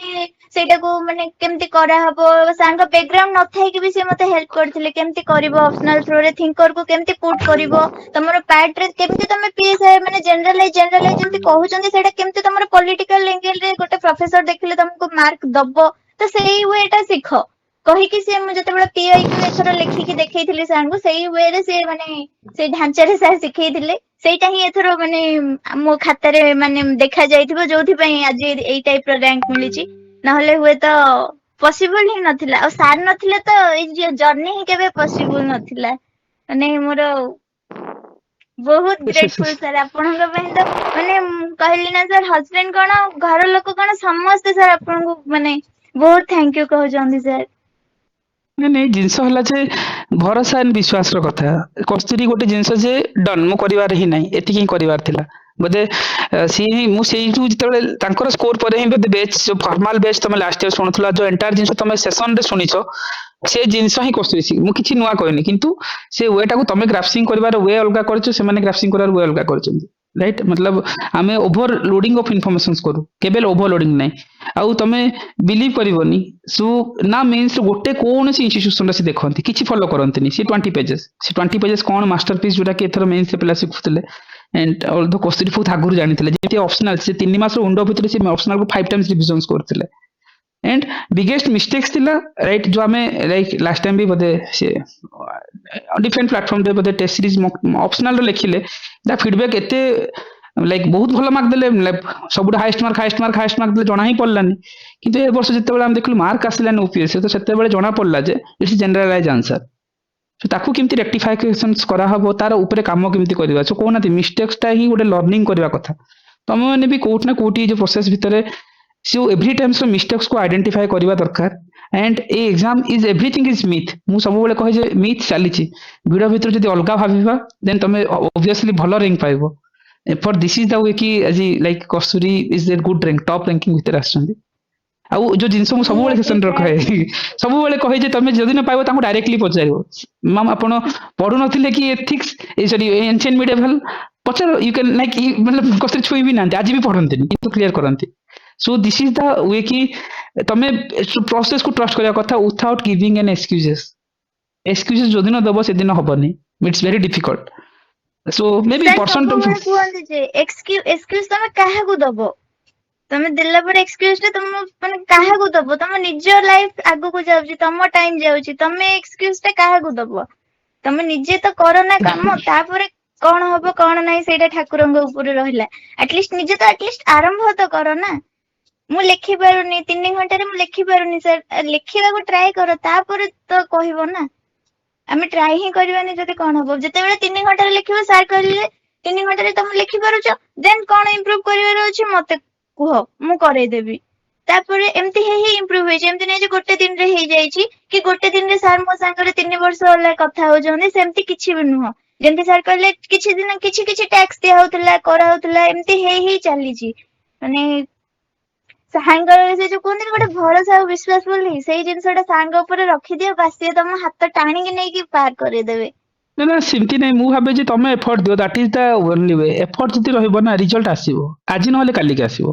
[SPEAKER 2] ସେଇଟାକୁ ମାନେ କେମିତି କରାହବ। ସାର୍ଙ୍କ ବ୍ୟାକଗ୍ରାଉଣ୍ଡ ନଥାଇକି ବି ସେ ମତେ ହେଲ୍ପ କରିଥିଲେ, କେମିତି କରିବ ଅପସନାଲ ଥ୍ରୋ ରେ, ଥିଙ୍କର କୁ କେମିତି ପୁଟ୍ କରିବ, ତମର ପାର୍ଟ ରେ କେମିତି ତମେ PSI ମାନେ ଜେନରାଲାଇଜ ଯେମିତି କହୁଛନ୍ତି ସେଇଟା କେମିତି ତମର ପଲିଟିକାଲ ଏଙ୍ଗେଲ ରେ ଗୋଟେ ପ୍ରଫେସର ଦେଖିଲେ ତମକୁ ମାର୍କ ଦବ, ତ ସେଇ ୱେ ଟା ଶିଖ କହିକି ସେ ମୁଁ ଯେତେବେଳେ PIQ ଏଥର ଲେଖିକି ଦେଖେଇଥିଲି ସାର୍ଙ୍କୁ, ସେଇ ୱେ ରେ ସେ ମାନେ ସେଇ ଢାଞ୍ଚାରେ ସାର୍ ଶିଖେଇଥିଲେ। ସେଇଟା ହିଁ ଏଥର ମାନେ ମୋ ଖାତାରେ ମାନେ ଦେଖା ଯାଇଥିବ, ଯୋଉଥିପାଇଁ ଆଜି ଏଇ ଟାଇପ ର ରାଙ୍କ ମିଳିଛି। ନହେଲେ ହୁଏତ ପସିବଲ ହିଁ ନଥିଲା, ଆଉ ସାର୍ ନଥିଲେ ତ ଏଇ ଜର୍ଣ୍ଣି ହିଁ କେବେ ପସିବୁଲ ନଥିଲା। ମାନେ ମୋର ବହୁତ ଗ୍ରେଟଫୁଲ ସାର୍ ଆପଣଙ୍କ ପାଇଁ। ତ ମାନେ କହିଲି ନା ସାର୍, ହଜବେଣ୍ଡ କଣ ଘର ଲୋକ କଣ ସମସ୍ତେ ସାର୍ ଆପଣଙ୍କୁ ମାନେ ବହୁତ ଥ୍ୟାଙ୍କ ୟୁ କହୁଛନ୍ତି ସାର୍।
[SPEAKER 1] ନାଇଁ ନାଇଁ, ଜିନିଷ ହେଲା ଯେ ଭରସା and ବିଶ୍ୱାସର କଥା। କସ୍ତୁରୀ ଗୋଟେ ଜିନିଷ ଯେ ଡନ୍, ମୁଁ କରିବାର ହିଁ ନାହିଁ, ଏତିକି ହିଁ କରିବାର ଥିଲା ବୋଧେ। ସିଏ ହିଁ ମୁଁ ସେଇଠୁ ଯେତେବେଳେ ତାଙ୍କର ସ୍କୋର ପରେ ହିଁ ବୋଧେ ବେଚ୍ ଯୋଉ ଫର୍ମାଲ ବେଚ୍ ତମେ ଲାଷ୍ଟ ଇୟର ଶୁଣୁଥିଲା, ଯୋଉ ଏଣ୍ଟାୟାର ଜିନିଷ ତମେ ସେସନରେ ଶୁଣିଛ, ସେ ଜିନିଷ ହିଁ କସ୍ତୁରୀ। ମୁଁ କିଛି ନୂଆ କହିନି, କିନ୍ତୁ ସେ ୱେଟାକୁ ତମେ ଗ୍ରାଫସିଂ କରିବାର ୱେ ଅଲଗା କରିଛ, ସେମାନେ ଗ୍ରାଫସିଂ କରିବାର ୱେ ଅଲଗା କରିଛନ୍ତି। ରାଇଟ୍, ମତଲବ ଆମେ ଓଭର ଲୋଡିଂ ଅଫ ଇନଫର୍ମେସନ କରୁ, କେବେ ଓଭର ଲୋଡିଂ ନାହିଁ। ଆଉ ତମେ ବିଲିଭ କରିବନି, ସୁ ନା ମିନ୍ସ ଗୋଟେ କୌଣସି ଇନଷ୍ଟିଟ୍ୟୁସନ ସେ ଦେଖନ୍ତି, କିଛି ଫଲୋ କରନ୍ତିନି। ସେ 20 ପେଜେସ୍ କଣ ମାଷ୍ଟର ପିସ୍, ଯୋଉଟା କି ଏଥର ମେନ୍ସ ପିଲା ଶିଖୁଥିଲେ। ଏଣ୍ଡ ଅଲଦୋ କସ୍ତୁରୀ ବହୁତ ଆଗରୁ ଜାଣିଥିଲେ, ଯେମିତି ଅପସନାଲ ସେ 3 ମାସର ୱିଣ୍ଡୋ ଭିତରେ ସେ ଅପସନାଲକୁ 5 ଟାଇମ୍ସ ରିଭିଜନ୍ସ କରୁଥିଲେ। एंड बिगेस्ट मिस्टेक्स थिला राइट, जो आमे लाइक लास्ट टाइम भी बोधे से डिफरेंट प्लेटफॉर्म रे बोधे टेस्ट सीरीज ऑप्शनल रे लिखिले, दा फीडबैक एते लाइक बहुत भल मार्क देले, सब हाईएस्ट मार्क देले, जना ही पड़लानी। किंतु ए वर्ष जेतेबेले हम देखलु मार्क आसिलानी ओपीएस तो सेतेबेले जना पड़ला जे इट्स जनरलाइज आंसर। सो ताकू केमती रेक्टिफिकेशंस करा हबो, तार ऊपर काम केमती करबा। सो कोना मिस्टेक्स टा ही गोटे लर्निंग करबा कथा। तमे माने भी कोठ ना कोठी जो प्रोसेस भितरे so every time so mistakes को आइडेंटिफाई करबा दरकार। And A exam is everything is myth, मु सब बेले कहे जे मिथ चलीची भिड़ भितर जदी अलगा भाबिबा देन तमे ऑब्वियसली भलो रैंक पाइबो। For this is the way कि आज like Kasturi is there good rank, top ranking भितर आछंदी। आउ जो जिनस मु सब बेले
[SPEAKER 2] निहाती
[SPEAKER 1] सेशन रे
[SPEAKER 2] ସାର୍।
[SPEAKER 1] कहे, सब बेले कहे जे तमे जदी न पाइबो ताको डायरेक्टली पचारिबो, मैम आपण पढु नथिले कि ethics a sorry ancient medieval, पचार यू कैन लाइक मतलब कस्तूरी छुई भी ना आज भी पढ़ंती किंतु क्लियर करंती। So this is the way कि तमे प्रोसेस को ट्रस्ट करिया कथा without giving an excuses. Excuses जो दिन दबो से दिन हबनी, it's very difficult. So maybe
[SPEAKER 2] sir
[SPEAKER 1] person to
[SPEAKER 2] ସବୁବେଳେ କୁହନ୍ତି ଯେ ଏକ୍ସକ୍ୟୁଜ ତମେ କାହାକୁ ଦବ, ତମେ ଦେଲା ପରେ ଏକ୍ସକ୍ୟୁଜ ଟା ତମ ମାନେ କାହାକୁ ଦବ? ତମ ନିଜ ଲାଇଫ ଆଗକୁ ଯାଉଛି, ତମ ଟାଇମ ଯାଉଛି, ତମେ ଏକ୍ସକ୍ୟୁଜ ଟା କାହାକୁ ଦବ? ତମେ ନିଜେ ତ କର ନା କାମ, ତାପରେ କଣ ହବ କଣ ନାହିଁ ସେଇଟା ଠାକୁରଙ୍କ ଉପରେ ରହିଲା। ଆଟଲିଷ୍ଟ ନିଜେ ତ ଆଟଲିଷ୍ଟ ଆରମ୍ଭ ତ କର ନା। ମୁଁ ଲେଖି ପାରୁନି 3 ଘଣ୍ଟାରେ, ମୁଁ ଲେଖି ପାରୁନି ସାର୍, ଲେଖିବାକୁ ଟ୍ରାଏ କର, ତାପରେ ତ କହିବ ନା। ଆମେ ଟ୍ରାଏ ହିଁ କରିବାନି ଯଦି କଣ ହବ? ଯେତେବେଳେ 3 ଘଣ୍ଟାରେ ଲେଖିବ, ସାର୍ କହିଲେ 3 ଘଣ୍ଟାରେ ତମେ ଲେଖିପାରୁଛ, ଦେନ୍ କଣ ଇମ୍ପ୍ରୁଭ କରିବାର ଅଛି ମତେ କୁହ, ମୁଁ କରେଇଦେବି। ତାପରେ ଏମିତି ହେଇ ଇମ୍ପ୍ରୁଭ ହେଇଛି। ଏମିତି ନାହିଁ ଯେ ଗୋଟେ ଦିନରେ ହେଇଯାଇଛି, କି ଗୋଟେ ଦିନରେ ସାର୍ ମୋ ସାଙ୍ଗରେ 3 ବର୍ଷ ହେଲା କଥା ହଉଛନ୍ତି, ସେମିତି କିଛି ବି ନୁହଁ। ଯେମିତି ସାର୍ କହିଲେ କିଛି ଦିନ କିଛି କିଛି ଟ୍ୟାକ୍ସ ଦିଆ ହଉଥିଲା, କରାହଉଥିଲା, ଏମିତି ହେଇ ଚାଲିଛି। ମାନେ ସାଙ୍ଗର ସେ ଯୋଉ କୁହନ୍ତିନି ଗୋଟେ ଭରସା ଆଉ ବିଶ୍ୱାସ ବୋଲି, ସେଇ ଜିନିଷ ଟା ସାଙ୍ଗ ଉପରେ ରଖିଦିଅ, ବାସ୍ ସିଏ ତମ ହାତ ଟାଣିକି ନେଇକି ପାର କରେଇଦେବେ।
[SPEAKER 1] ନା ନା ସେମିତି ନାହିଁ, ମୁଁ ଭାବେ ଯେ ତମେ ଏଫର୍ଟ ଦିଅ, that is the only we. Effort ଯଦି ରହିବ ନା ରିଜଲ୍ଟ ଆସିବ, ଆଜି ନହେଲେ କାଲିକି ଆସିବ।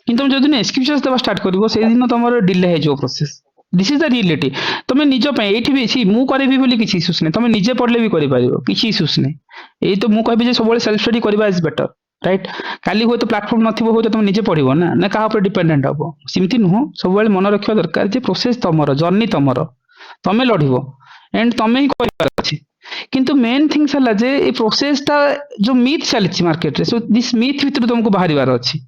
[SPEAKER 1] କିନ୍ତୁ ତମେ ଯୋଉଦିନ ଏକ୍ସକ୍ୟୁଜେସ୍ ଦେବା ଷ୍ଟାର୍ଟ କରିବ, ସେଇଦିନ ତମର ଡିଲେ ହେଇଯିବ process. This is the reality तुम निज ये भी सी मु करी बोली किसी इश्यूज नहीं तुम निजे पढ़ले भी कर किसी इश्यूज नहीं यही तो मुझे कहबी सब सेल्फ स्टडी करवा इज बेटर राइट काली हुए तो प्लाटफर्म नथिबो हुए तो तुम निजे पढ़ो ना ना कहा ऊपर डिपेंडेंट हम सेमती नुह सब मन रखा दरकार जे प्रोसेस तुमर जर्नी तुमर तुम लड़ो एंड तुम ही कर किंतु मेन थिंग्स है जे ये प्रोसेसटा जो मिथ चली मार्केट रे सो दिस मिथ भितर तुमको बाहर अच्छी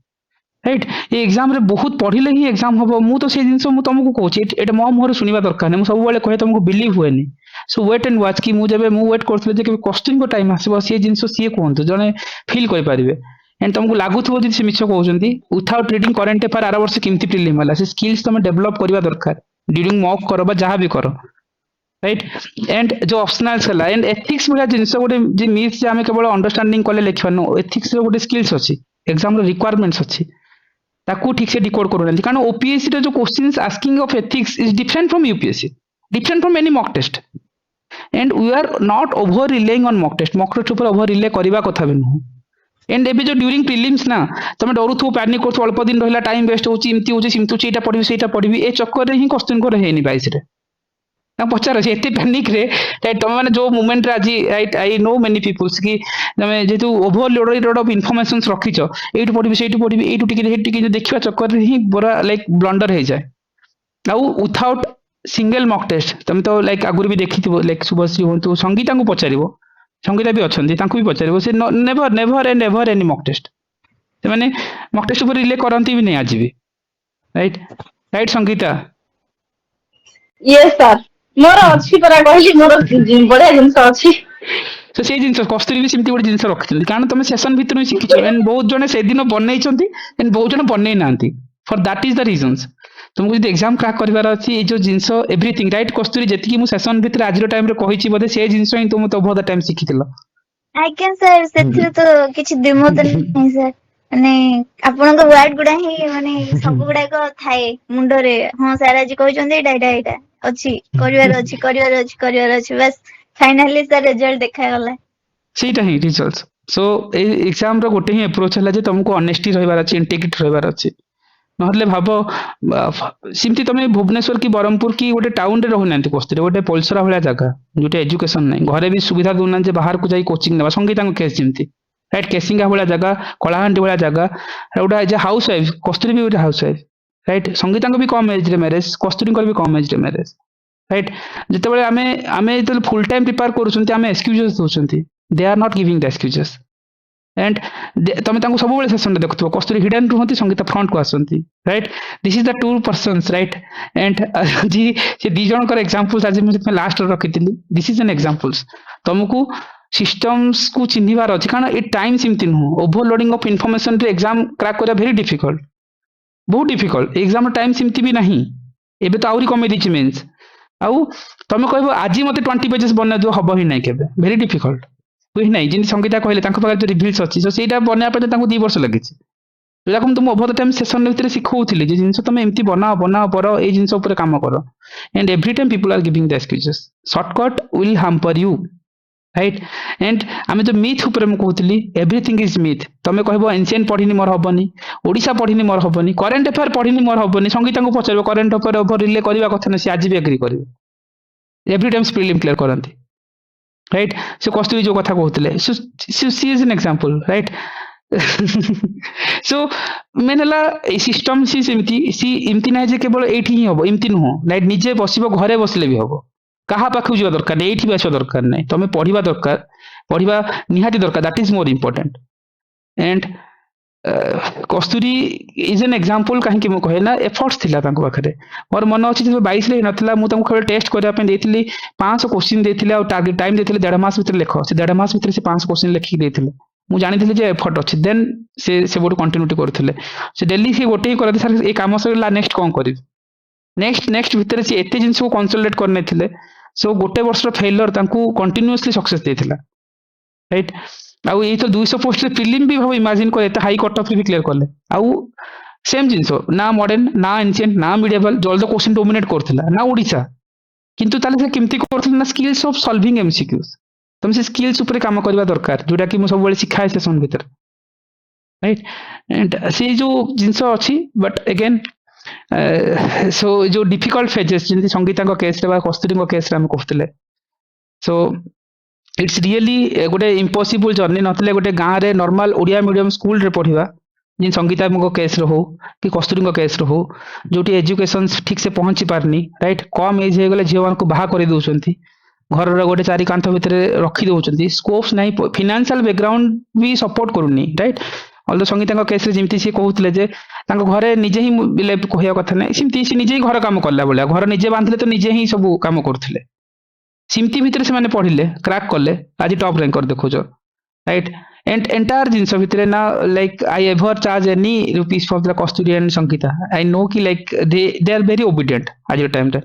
[SPEAKER 1] राइट ये एग्जाम रे बहुत पढ़िले ही एग्जाम हम मु तो से जिनस मु तुमको कहूँ एटा मो मुहर सुनिबा दरकार नहीं सब कहे तुमको बिलीव हुए सो वेट एंड वाच कि मुझे वेट करथले जे कस्टिंग को टाइम आसीबो सी जिनस सी कहतु जने फील कर पारिबे एंड तुमको लागुथबो जे से मिछ कहउछंती विथआउट रीडिंग करंट अफेयर आर वर्ष केमती प्रीलिम होला से स्किल्स तुम डेवलप करबा दरकार ड्यूरिंग मॉक करो बा जहां भी करो राइट एंड जो ऑप्शनल्स है एंड एथिक्स भलिया जिनस गोटे जे मिथ जे आमे केवल अंडरस्टैंडिंग कले लिखबानो एथिक्स रे गोटे स्किल्स अछि एग्जाम रो रिक्वायरमेंट्स अछि ताकू ठीक से डिकोड करू कारण ओपीएससी रे जो questions asking of ethics is different from UPSC different from any mock test and we are not over relying on mock test ऊपर ओवर रिले करबा कथा भी नुह एंड एबे जो ड्यूरिंग प्रीलिम्स ना तुम डरुथु पैनिक करथु अल्प दिन रहिला टाइम वेस्ट होची इमती होची सिमती होची एटा पढिबी सेटा पढिबी ए चक्कर रे ही क्वेश्चन को हेनी 22 रे पचार से एते पैनिक रे राइट तुम मैंने जो मोमेंट रे आज right I know many peoples कि तुम जेतु ओवरलोडेड ऑफ इन्फॉर्मेशंस रखिछ एटु पढिबी सेटु पढिबी एटु टिके देखिबा चक्कर रे ही बड़ा लाइक ब्लंडर हो जाए आउ विथआउट सिंगल मॉक टेस्ट तुम तो लाइक आगुरी भी देखिथिबो लाइक शुभश्री होंतु संगीता को पचारिबो संगीता भी अछंती तांकू भी पचारिबो से never never and never any mock test से माने मॉक टेस्ट ऊपर रिले करंती भी नहीं आज भी right right Sangeeta
[SPEAKER 3] yes sir मोर अछि परा कहली मोर बढिया जिंस अछि
[SPEAKER 1] तो से जिनस कस्तूरी भी सेमती गोटे जिनस रखिछन्ती कारण तुम सेशन भितर ही शिखिछ एंड बहुत जने से दिन बनैछन्ती एंड बहुत जने बनै नांती for that is the reasons तुमको जो एग्जाम क्रैक करिवार अछि ए जो जिनस एवरीथिंग राइट कस्तूरी जेतिकी मु सेशन भितर आज टाइम रे कहिछि बदे से जिनस ही तुम तो बहुत टाइम शिखिथिलो
[SPEAKER 2] आज्ञा सर सेथिरे तो किछि दिमत नहीं सर माने आपनक वर्ड गुडा ही माने सब गुडा को थाए मुंडो रे हां सर आज कहिछन्ती एटा अछि करिवार अछि बस फाइनली सर रिजल्ट देखा गला
[SPEAKER 1] सेटा ही रिजल्ट्स सो ए एग्जाम रो गोटे ही अप्रोच हला जे तुमको ऑनेस्टी रहबार अछि इंटीग्रिटी रहबार अछि नहले भाबो सिमती तमे भुवनेश्वर की बरहमपुर की गोटे टाउन रे रहनांती कस्तूरी गोटे पोलसरा भलिया जगह जोटे एजुकेशन नै घरे भी सुविधा दुना जे बाहर को जाई कोचिंग नेबा संगीता को केस जिमती राइट केसिंगा भलिया जगह कलाहांडी भलिया जगह गोटे जे हाउस वाइफ कस्तूरी भी गोटे हाउस वाइफ राइट संगीता को भी कम एज रे मैरिज कस्तूरी को भी कम एज रे मैरिज राइट जिते आमे आमे तो फुल टाइम प्रिपेयर करूछंती आमे एक्सक्यूजेस दोछंती they are not giving the excuses and तुम सब सेसन देखुव कस्तूरी हिडन रुहती संगीता फ्रंट को आसती right this is the two persons right and जी से दी जनकर एग्जांपल्स आज मुझे लास्ट रखी दिस इज एन एग्जांपल्स तुमको सिस्टम्स को चिन्हबार अच्छे कारण ए टाइम सेमती नुह ओवरलोडिंग ऑफ इनफॉरमेशन रे एग्जाम क्रैक करा वेरी डिफिकल्ट बहुत डिफिकल्ट एग्जाम टाइम सेमती भी नहीं एबे तो आउरी कमे दिछि मेंस आउ तुम कहबो आज मते 20 पेजेस बना दो हबो ही नहीं केबे वेरी डिफिकल्ट हुई नहीं जिन संगीता कहले तांको पाखे जो रिवील्स अछि सो सेटा बना पे तांको 2 वर्ष लागिछि जोटा तुम ओवर द टाइम सेशन भितर सिखौथिले जे जिंस तुम एमती बनाओ पर ए जिंस ऊपर काम करो and every time people are giving the excuses shortcut will hamper you right and आमे जो मिथ ऊपर म कहउतली एवरीथिंग इज मिथ तमे कहबो एंशिएंट पढिनी मोर हबनी ओडिसा पढिनी मोर हबनी करंट अफेयर पढिनी मोर हबनी संगीता को पचारबो करंट अफेयर ओवर रिले करबा कथा न से आज भी एग्री करबे एवरी टाइम प्रीलिम क्लियर करंती राइट सो कस्तूरी जो कथा कहते सी is an example right so main है सिस्टम सी एमती ना केवल एठी ही हम एमती नुह राइट निजे बसब घरे बसले भी हम क्या पाखक जावा दरकार नहीं एठी भी आसवा दरकार नहीं तुम पढ़ा दरकार पढ़ा निहाती दरकार that is more important and Kasturi is an example कहीं मुझे कहे ना एफर्ट्स थिला तांको पाखरे मोर मन अच्छी जब 22 रे नथला मु तांको केवल टेस्ट करबा पे देथिली 500 क्वेश्चन देथिले और टारगेट टाइम देथिले 1.5 मास भीतर लेख से 1.5 मास भीतर से 500 क्वेश्चन लिखि देथिले मु जानिथिले जे एफर्ट अछि देन से बोर्ड कंटिन्यूटी करथिले से डेली से गोटे ही करथि सर ए काम सरला नेक्स्ट कोन करी नेक्स्ट भीतर से एते जिंस को कंसोलिडेट करने थिले सो गोटे वर्ष रो फेलियर तांको कंटिन्यूअसली सक्सेस देथिला राइट आउ ये तो 200 पोस्ट प्रीलिम भी भाव इमेजिन करे हाई कट ऑफ भी क्लियर करले आउ सेम जिंस ना मॉडर्न ना एंशिएंट ना मिडिएवल जल्द क्वेश्चन डोमिनेट करथिला ना ओडिसा किंतु ताले से केमती करथिला ना स्किल्स ऑफ सॉल्विंग एमसीक्यूज तुम से स्किल्स ऊपर काम करबा दरकार जोटा कि मु सब बेले सिखाए सेशन भीतर राइट एंड से जो जिंस अछि बट अगेन सो जो डिफिकल्ट फेजेस जमी संगीता केस कस्तूरी केस आम कहते सो इट्स रियली गोटे इम्पॉसिबल जर्नी नथिले गोटे गाँव रे नॉर्मल ओडिया मीडियम स्कूल रे पढ़िबा जिन संगीता केस रो हो कि कस्तूरी केस रो हो जोटी एजुकेशन ठीक से पहुंची पारनी राइट कम एज हो गले झील मान बाहा कर दउचंती घर गोटे चारि कांथ भितर रखी दउचंती स्कोप्स नहीं फाइनेंशियल बैकग्राउंड भी सपोर्ट करूनी राइट अल संगीता केस रे जमती सी कहउतले जे तांको घरे निजे ही बिलेव कहया कथा नै सिमती सी निजे ही घर काम करला बोला घर निजे बांधले तो निजे ही सब काम करथले सिमती भितर से माने पढ़िले क्रैक कले आज टॉप रैंकर देखुछ राइट एंड एंटायर जिनस भितर ना like I ever charge any rupees for the Kasturi and Sangeeta I know कि like they are very obedient आज टाइम रे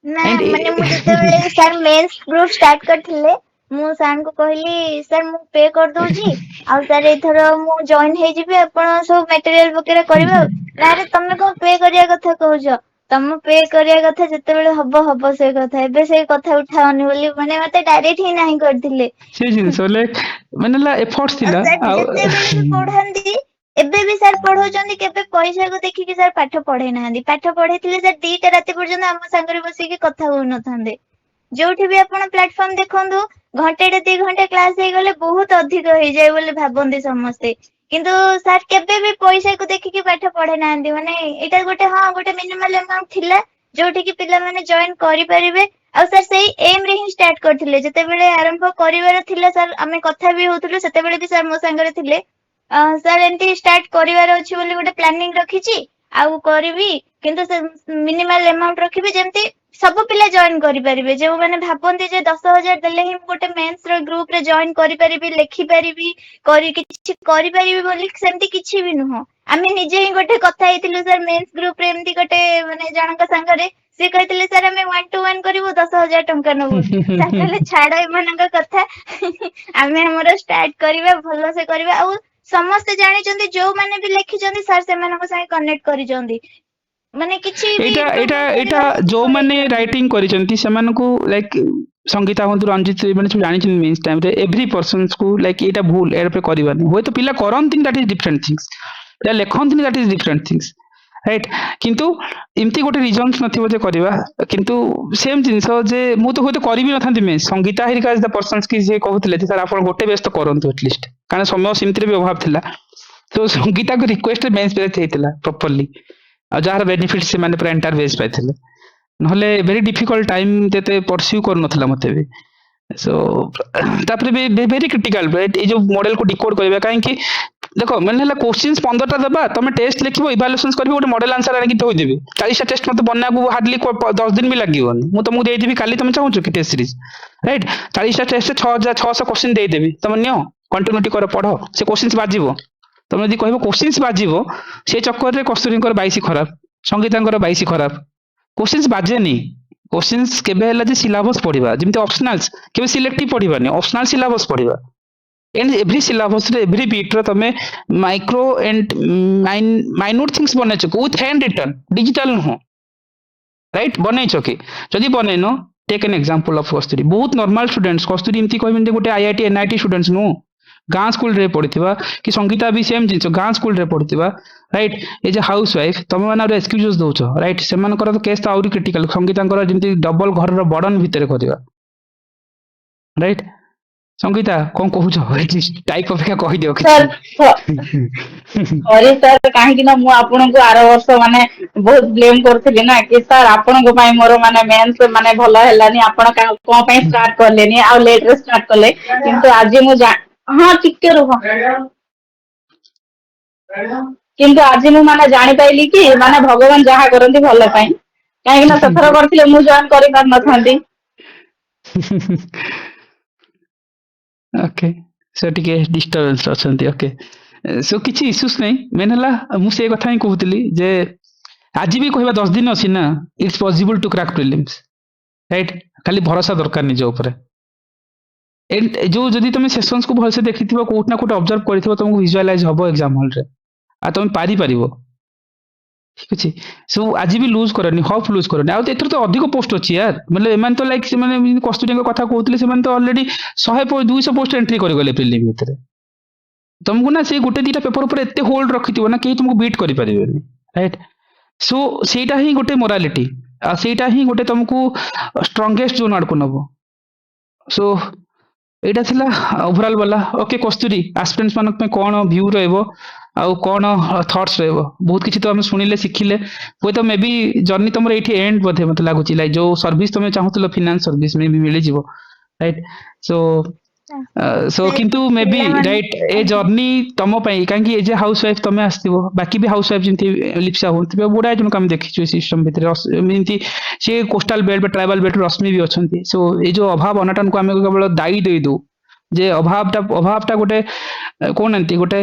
[SPEAKER 2] ନା
[SPEAKER 1] एंड
[SPEAKER 2] ମାନେ ମୁଁ ଯେତେବେଳେ ସାର୍ ମେନ୍ସ ଗ୍ରୁପ ଷ୍ଟାର୍ଟ କରିଥିଲେ ମୁଁ ସାର୍ ଙ୍କୁ କହିଲି ସାର୍ ମୁଁ ପେ କରିଦଉଛି ଆଉ ସାର୍ ଏଥର ମୁଁ ଜଏନ୍ ହେଇଯିବି ଆପଣ ସବୁ ମେଟେରିଆଲ ବଗେରା କରିବେ ଆଉ ନା ରେ ତମେ କଣ ପେ କରିବା କଥା କହୁଛ ତମ ପେ କରିବା କଥା ଯେତେବେଳେ ହବ ହବ ସେ କଥା ଏବେ ସେଇ କଥା ଉଠାଅନି ବୋଲି ମାନେ ମତେ ଡାଇରେକ୍ଟ ହିଁ ନାହିଁ କରିଥିଲେ
[SPEAKER 1] से जिनस लाइक माने ला एफर्ट्स
[SPEAKER 2] ଆଉ
[SPEAKER 1] थिला
[SPEAKER 2] ସାର୍ ଯେତେବେଳେ ବି ପଢାନ୍ତି ଏବେ ବି ସାର୍ ପଢଉଛନ୍ତି କେବେ ପଇସାକୁ ଦେଖିକି ସାର୍ ପାଠ ପଢେଇ ନାହାନ୍ତି ପାଠ ପଢେଇଥିଲେ ସାର୍ 2ଟା ରାତି ପର୍ଯ୍ୟନ୍ତ ଆମ ସାଙ୍ଗରେ ବସିକି କଥା ହଉନଥାନ୍ତେ ଯୋଉଠି ବି ଆପଣ ପ୍ଲାଟଫର୍ମ ଦେଖନ୍ତୁ ଘଣ୍ଟେଟେ 2 ଘଣ୍ଟା କ୍ଲାସ ହେଇଗଲେ ବହୁତ ଅଧିକ ହେଇଯାଏ ବୋଲି ଭାବନ୍ତି ସମସ୍ତେ କିନ୍ତୁ ସାର୍ କେବେ ବି ପଇସାକୁ ଦେଖିକି ପାଠ ପଢେଇ ନାହାନ୍ତି ମାନେ ଏଇଟା ଗୋଟେ ହଁ ଗୋଟେ ମିନିମାଲ ଆମାଉଣ୍ଟ ଥିଲା ଯୋଉଠିକି ପିଲାମାନେ ଜଏନ୍ କରିପାରିବେ ଆଉ ସାର୍ ସେଇ ଏମ ରେ ହିଁ ଷ୍ଟାର୍ଟ କରିଥିଲେ ଯେତେବେଳେ ଆରମ୍ଭ କରିବାର ଥିଲା ସାର୍ ଆମେ କଥା ବି ହଉଥିଲୁ ସେତେବେଳେ ବି ସାର୍ ମୋ ସାଙ୍ଗରେ ଥିଲେ ସାର୍ ଏମିତି ଷ୍ଟାର୍ଟ କରିବାର ଅଛି ବୋଲି ଗୋଟେ ପ୍ଲାନିଂ ରଖିଛି ଆଉ କରିବି କିନ୍ତୁ ସେ ମିନିମାଲ ଆମାଉଣ୍ଟ ରଖିବି ଯେମିତି ସବୁ ପିଲା ଜଏନ୍ କରିପାରିବେ ଯୋଉମାନେ ଭାବନ୍ତି ଯେ 10,000 ଦେଲେ ହିଁ ମୁଁ ଗୋଟେ ମେନ୍ସ ର ଗ୍ରୁପ ରେ ଜଏନ୍ କରିପାରିବି ଲେଖିପାରିବି କିଛି କରିପାରିବି ବୋଲି ସେମିତି କିଛି ବି ନୁହଁ ଆମେ ନିଜେ ହିଁ ଗୋଟେ କଥା ହେଇଥିଲୁ ସାର୍ ମେନ୍ସ ଗ୍ରୁପ ରେ ଏମିତି ଗୋଟେ ମାନେ ଜଣଙ୍କ ସାଙ୍ଗରେ ସିଏ କହିଥିଲେ ସାର୍ ଆମେ 1 to 1 କରିବୁ 10,000 ଟଙ୍କା ନବୁ ସାର୍ କହିଲେ ଛାଡ ଏମାନଙ୍କ କଥା ଆମେ ଆମର ଷ୍ଟାର୍ଟ କରିବା ଭଲସେ କରିବା ଆଉ ସମସ୍ତେ ଜାଣିଛନ୍ତି ଯୋଉମାନେ ବି ଲେଖିଛନ୍ତି ସାର୍ ସେମାନଙ୍କ ସାଙ୍ଗେ କନେକ୍ଟ କରିଛନ୍ତି ମାନେ କିଛି ବି
[SPEAKER 1] एटा एटा
[SPEAKER 2] ଇମ୍ପ୍ରୁଭମେଣ୍ଟ
[SPEAKER 1] एटा
[SPEAKER 2] କରିବାର ଅଛି
[SPEAKER 1] जो माने
[SPEAKER 2] କରେଇଛନ୍ତି
[SPEAKER 1] राइटिंग करिसेंती सेमानकु लाइक संगीता हंतु रंजित माने सब जानि मीन्स टाइम रे एवरी पर्सन को लाइक एटा भूल एर पे करबानी होय तो पिला करंती दैट इज डिफरेंट थिंग्स पिला लेखंती that is different things right किंतु इमती गोटे रिजन्स नथिबो जे करबा किंतु सेम जिंस जे मु तो होय तो करबी नथांती मीन्स संगीता हेरिका इज द पर्सन्स की जे कहउतले सर आपण गोटे बेस तो करंतु एटलीस्ट कारण समय सिमती भी अभाव थिला तो संगीता को रिक्वेस्ट मेंस पे थेइतिला प्रॉपर्ली आ जार बेनिफिट से माने पूरा एंटायर बेस पाइथिले नहले वेरी डिफिकल्ट टाइम तेते परस्यू कर नथला मते भी सो तापर भी वेरी क्रिटिकल राइट ए जो मॉडल को डिकोड करबा काहे कि देखो मैंने हला क्वेश्चंस 15 टा देबा तमे टेस्ट लिखिबो इवैल्यूएशंस करबो गोटे मॉडल आंसर आनि थोइ देबी 40 टा टेस्ट मते बन्ना को हार्डली 10 दिन भी लागिवनी मु तुमको देइ देबी काली तमे चाहू कि टेस्ट सीरीज राइट 40 टा टेस्ट 600 क्वेश्चन देइ देबी तमे नियो कंटिन्यूटी कर पढो से क्वेश्चंस बाजिबो तमे यदि कहबो क्वेश्चंस बाजिबो से चक्कर रे कस्तूरींकर 22 खराब संगीतांकर 22 खराब क्वेश्चंस बाजेनी क्वेश्चंस केबे हला जे सिलेबस पढिबा जेमते ऑप्शनल्स केबे सिलेक्टिव पढिबानी ऑप्शनल सिलेबस पढिबा एंड एवरी सिलेबस रे एवरी बीट रे तमे माइक्रो एंड माइन्यूट थिंग्स बनै छ with hand written digital no right बनै छ कि जदि बनैनो take an example of Kasturi बहुत नॉर्मल स्टूडेंट्स कस्तूरी एमती कहबिन जे गोटे आईआईटी एनआईटी स्टूडेंट्स नो गाँ स्कूल रे पढ़िथिबा कि संगीता भी सेम जिंस गाँ स्कूल रे पढ़िथिबा राइट ए जे हाउस वाइफ तमे माने एक्सक्यूजेस दउछ राइट सेमानकर तो केस तो आउरी क्रिटिकल संगीतांकर जेमती डबल घर रो बर्डन भितर करबा राइट संगीता कौन कहूछ एटलीस्ट टाइप ऑफ क्या कहि दियो
[SPEAKER 3] सर
[SPEAKER 1] किछि
[SPEAKER 3] सॉरी सर काहे कि ना मु आपन को आरो वर्ष माने बहुत ब्लेम करथिले ना कि सर आपन को पई मोर माने मेंस माने भलो हेलानी आपन का को पई स्टार्ट करलेनी आ लेट रे स्टार्ट करले किंतु आज मु हां टिके रुह किंतु आज मु माने जानि पाइली कि माने भगवान जहा करंती भलो पई काहे कि ना सफर करथिले मु जॉइन करि पार नथांती
[SPEAKER 1] ओके सो टिके डिस्टर्बेंस अछंती ओके सो किछि इश्यूज नै मेन हला मु से कथा ही कहउतली जे आज भी कहबा 10 दिन अछि ना it's possible to crack prelims right खाली भरोसा दरकार निज ऊपर एंड जो जदि तुम सेशंस को भलसे देखिथिबो कोट ना कोट ऑब्जर्व करिथिबो तुमको विजुअलाइज हबो एग्जाम हॉल रे आ तुम पारी परिबो ठीक अछि सो आज भी लूज करनी होप लूज करनी आ एथर तो अधिक पोस्ट अछि यार मतलब एमान तो लाइक से माने कस्तूरी को कथा कहउतले से तो ऑलरेडी 100 200 पोस्ट एंट्री करि गले प्रीलिम भितर तुमको ना से गोटे दीटा पेपर ऊपर एते होल्ड रखिथिबो ना केही तुमको बीट करि परिबेनी राइट सो ସେଇଟା ହିଁ ଗୋଟେ ମୋରାଲିଟି, ସେଇଟା ହିଁ ଗୋଟେ ତମକୁ ଷ୍ଟ୍ରଙ୍ଗେଷ୍ଟ ଜୋନ୍ ଆଡକୁ ନବ। ସୋ ଏଇଟା ଥିଲା ଓଭରାଲ ବାଲା। ଓକେ କସ୍ତୁରୀ, ଆସ୍ପିରେଣ୍ଟସ୍ ମାନଙ୍କ ପାଇଁ କଣ ଭ୍ୟୁ ରହିବ ଆଉ କଣ ଥଟ୍ସ ରହିବ? ବହୁତ କିଛି ତ ଆମେ ଶୁଣିଲେ ଶିଖିଲେ, ହୁଏତ ମେ ବି ଜର୍ଣ୍ଣି ତମର ଏଇଠି ଏଣ୍ଡ ବୋଧେ ମତେ ଲାଗୁଛି, ଲାଇକ୍ ଯୋଉ ସର୍ଭିସ ତମେ ଚାହୁଁଥିଲ ଫିନାନ୍ସ ସର୍ଭିସ ମେ ବି ମିଳିଯିବ, ରାଇଟ୍? ସୋ ସୋ
[SPEAKER 2] ସେ
[SPEAKER 1] କିନ୍ତୁ ମେ ବି
[SPEAKER 2] ପିଲାମାନେ
[SPEAKER 1] ରାଇଟ୍ ଏ
[SPEAKER 2] ଆଜ୍ଞା
[SPEAKER 1] ଜର୍ଣ୍ଣି ତମ ପାଇଁ, କାହିଁକି ଏଜ ଏ ହାଉସ ୱାଇଫ ତମେ ଆସିଥିବ, ବାକି ବି ହାଉସ ୱାଇଫ ଯେମିତି ଲିପ୍ସା ହୁଅନ୍ତି, ଗୁଡାଏ ଜଣକୁ ଆମେ ଦେଖିଛୁ ଏ ସିଷ୍ଟମ ଭିତରେ, ଏମିତି ସେ କୋଷ୍ଟାଲ ବେଲ୍ଟ ବା ଟ୍ରାଇବାଲ ବେଲ୍ଟ ରଶ୍ମି ବି ଅଛନ୍ତି। ସୋ ଏଇ ଯୋଉ ଅଭାବ ଅନଟନକୁ ଆମେ କେବଳ ଦାୟୀ ଦେଇଦଉ ଯେ ଅଭାବଟା ଗୋଟେ କହୁନାହାନ୍ତି ଗୋଟେ